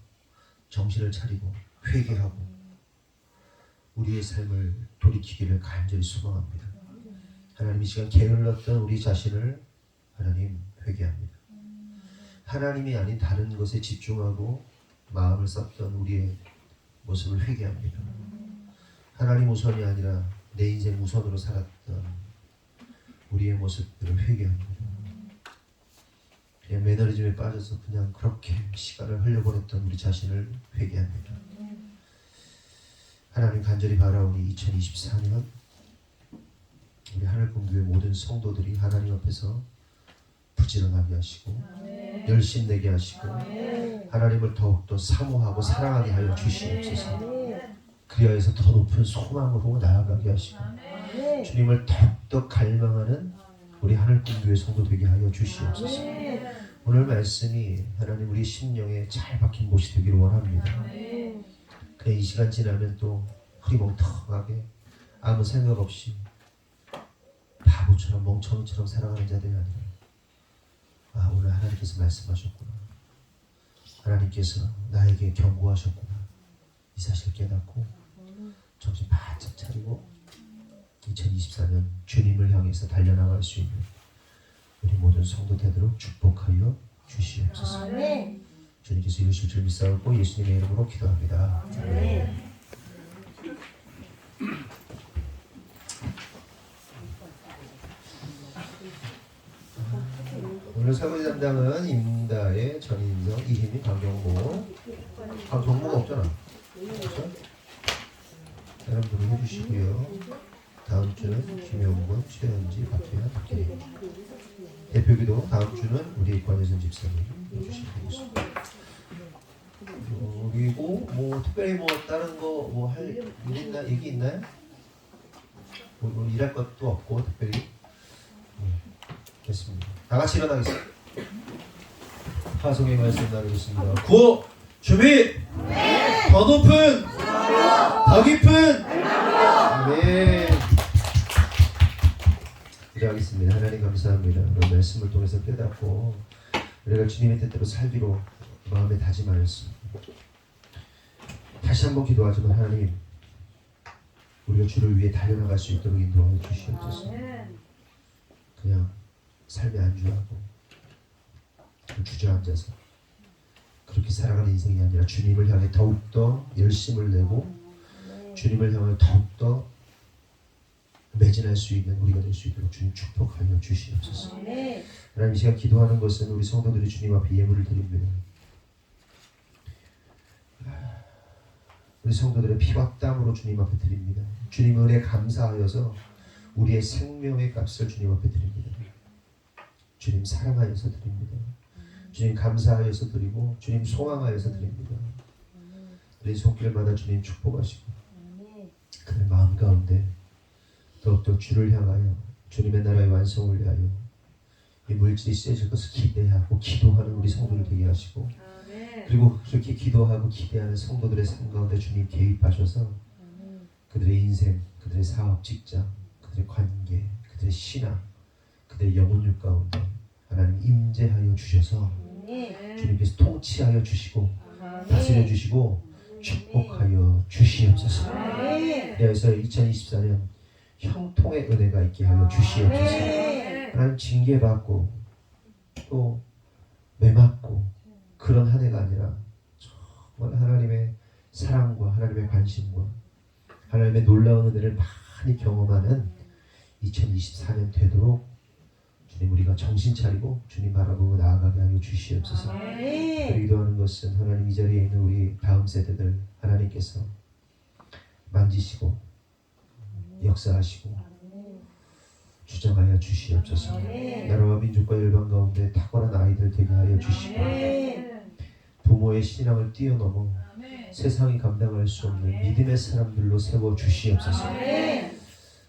정신을 차리고 회개하고 우리의 삶을 돌이키기를 간절히 소망합니다. 하나님 이 시간 게을렀던 우리 자신을 하나님 회개합니다. 하나님이 아닌 다른 것에 집중하고 마음을 썼던 우리의 모습을 회개합니다. 하나님 우선이 아니라 내 인생 우선으로 살았던 우리의 모습들을 회개합니다. 그냥 매너리즘에 빠져서 그냥 그렇게 시간을 흘려보냈던 우리 자신을 회개합니다. 하나님 간절히 바라오니 2024년 우리 하늘공교회 모든 성도들이 하나님 앞에서 부지런하게 하시고 열심내게 하시고 하나님을 더욱더 사모하고 사랑하게 하여 주시옵소서. 그리하여서 더 높은 소망으로 나아가게 하시고 주님을 더욱더 갈망하는 우리 하늘공교회 성도 되게 하여 주시옵소서. 오늘 말씀이 하나님 우리 심령에 잘 박힌 곳이 되기를 원합니다. 그냥 이 시간 지나면 또 흐리멍텅하게 아무 생각 없이 바보처럼 멍청이처럼 살아가는 자들이 아니라 오늘 하나님께서 말씀하셨구나. 하나님께서 나에게 경고하셨구나. 이 사실 깨닫고 정신 바짝 차리고 2024년 주님을 향해서 달려나갈 수 있는 우리 모든 성도 되도록 축복하여 주시옵소서. 주님께서 이루실 줄 믿사오고 예수님의 이름으로 기도합니다. 아멘. 오늘 설거지 담당은 임다의 전인성, 이희민, 강경모. 경모가 없잖아. 그렇죠? 여러분들 해주시고요. 다음 주는 김용건, 최현지, 박혜연, 박혜림. 대표기도 다음 주는 우리 권혜선 집사님 해주시면 되겠습니다. 그리고 뭐 특별히 뭐 다른 거 뭐 할 일 있나 얘기 있나요? 뭐 일할 것도 없고 특별히 됐습니다. 다 같이 일어나겠습니다. 파송의 말씀 나누겠습니다. 구호 준비. 더 높은, 더 깊은. 아멘. 기도하겠습니다. 하나님 감사합니다. 오늘 말씀을 통해서 깨닫고 우리가 주님의 뜻대로 살기로 마음에 다짐하였습니다. 다시 한번 기도하지만 하나님, 우리가 주를 위해 달려나갈 수 있도록 인도하여 주시옵소서. 그냥 삶에 안주하고 주저앉아서 그렇게 살아가는 인생이 아니라 주님을 향해 더욱더 열심을 내고 주님을 향해 더욱더 매진할 수 있는 우리가 될 수 있도록 주님 축복하여 주시옵소서. 하나님, 이 시간 기도하는 것은 우리 성도들이 주님 앞에 예물을 드립니다. 우리 성도들의 피와 땀으로 주님 앞에 드립니다. 주님 은혜 감사하여서 우리의 생명의 값을 주님 앞에 드립니다. 주님 사랑하여서 드립니다. 주님 감사하여서 드리고 주님 소망하여서 드립니다. 우리 손길마다 주님 축복하시고 그의 마음 가운데 더욱더 주를 향하여 주님의 나라의 완성을 위하여 이 물질이 쎄질 것을 기대하고 기도하는 우리 성도들 되게 하시고, 그리고 그렇게 기도하고 기대하는 성도들의 삶 가운데 주님 개입하셔서 그들의 인생, 그들의 사업, 직장, 그들의 관계, 그들의 신앙, 그들의 영혼육 가운데 하나님 임재하여 주셔서 주님께서 통치하여 주시고 다스려 주시고 축복하여 주시옵소서. 그래서 2024년 형통의 은혜가 있게 하여 주시옵소서. 하나님, 징계받고 또 매맞고 그런 한 해가 아니라 정말 하나님의 사랑과 하나님의 관심과 하나님의 놀라운 은혜를 많이 경험하는 2024년 되도록 주님, 우리가 정신 차리고 주님 바라보고 나아가게 하여 주시옵소서. 기도하는 것은 하나님, 이 자리에 있는 우리 다음 세대들 하나님께서 만지시고 역사하시고 주장하여 주시옵소서. 나라와 민족과 열방 가운데 탁월한 아이들 되게 하여 주시고 부모의 신앙을 뛰어넘어 세상이 감당할 수 없는 믿음의 사람들로 세워 주시옵소서.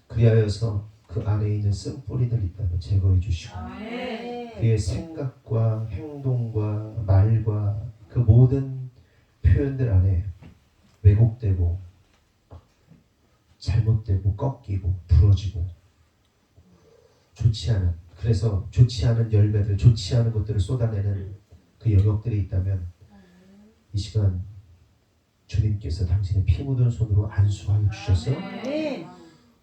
그리하여서 그 안에 있는 쓴뿌리들 있다면 제거해 주시고 그의 생각과 행동과 말과 그 모든 표현들 안에 왜곡되고 잘못되고 꺾이고 부러지고 좋지 않은, 그래서 좋지 않은 열매들, 좋지 않은 것들을 쏟아내는 그 영역들이 있다면 이 시간 주님께서 당신의 피 묻은 손으로 안수하여 주셔서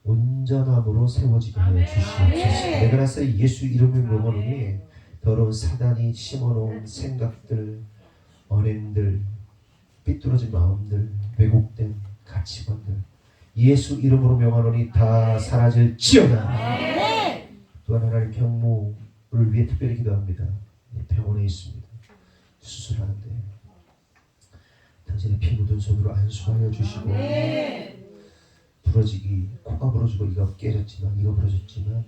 온전함으로 세워지게 하여 주시옵소서. 내가 나서 예수 이름을 명하노니 더러운 사단이 심어놓은 생각들, 언행들, 삐뚤어진 마음들, 왜곡된 가치관들 예수 이름으로 명하노니 다 사라질지어다. 또한 하나님, 경무를 위해 특별히 기도합니다. 병원에 있습니다. 수술하는데 당신의 피 묻은 손으로 안수하여 주시고 부러지기, 코가 부러지고 이가 깨졌지만, 이가 부러졌지만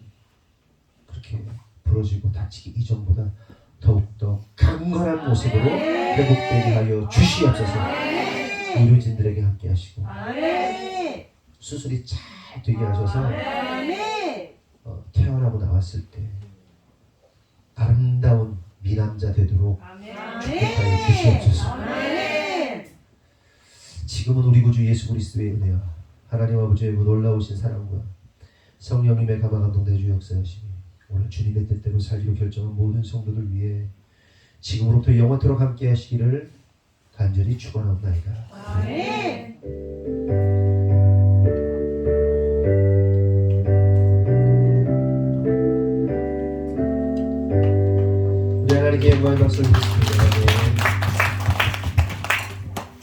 그렇게 부러지고 다치기 이전보다 더욱더 강건한 모습으로 회복되게 하여 주시옵소서. 의료진들에게 함께 하시고 수술이 잘 되게 하셔서 태어나고 나왔을 때 아름다운 미남자 되도록 축복하여 주시옵소서. 지금은 우리 구주 예수 그리스도의 은혜와 하나님 아버지의 놀라우신 사랑과 성령님의 감화감동 내주 역사하시니 오늘 주님의 뜻대로 살기로 결정한 모든 성도들 위해 지금으로부터 영원토록 함께 하시기를 간절히 축원하옵나이다. 아멘. 우리 하나님께 영광의 박수를 드립니다.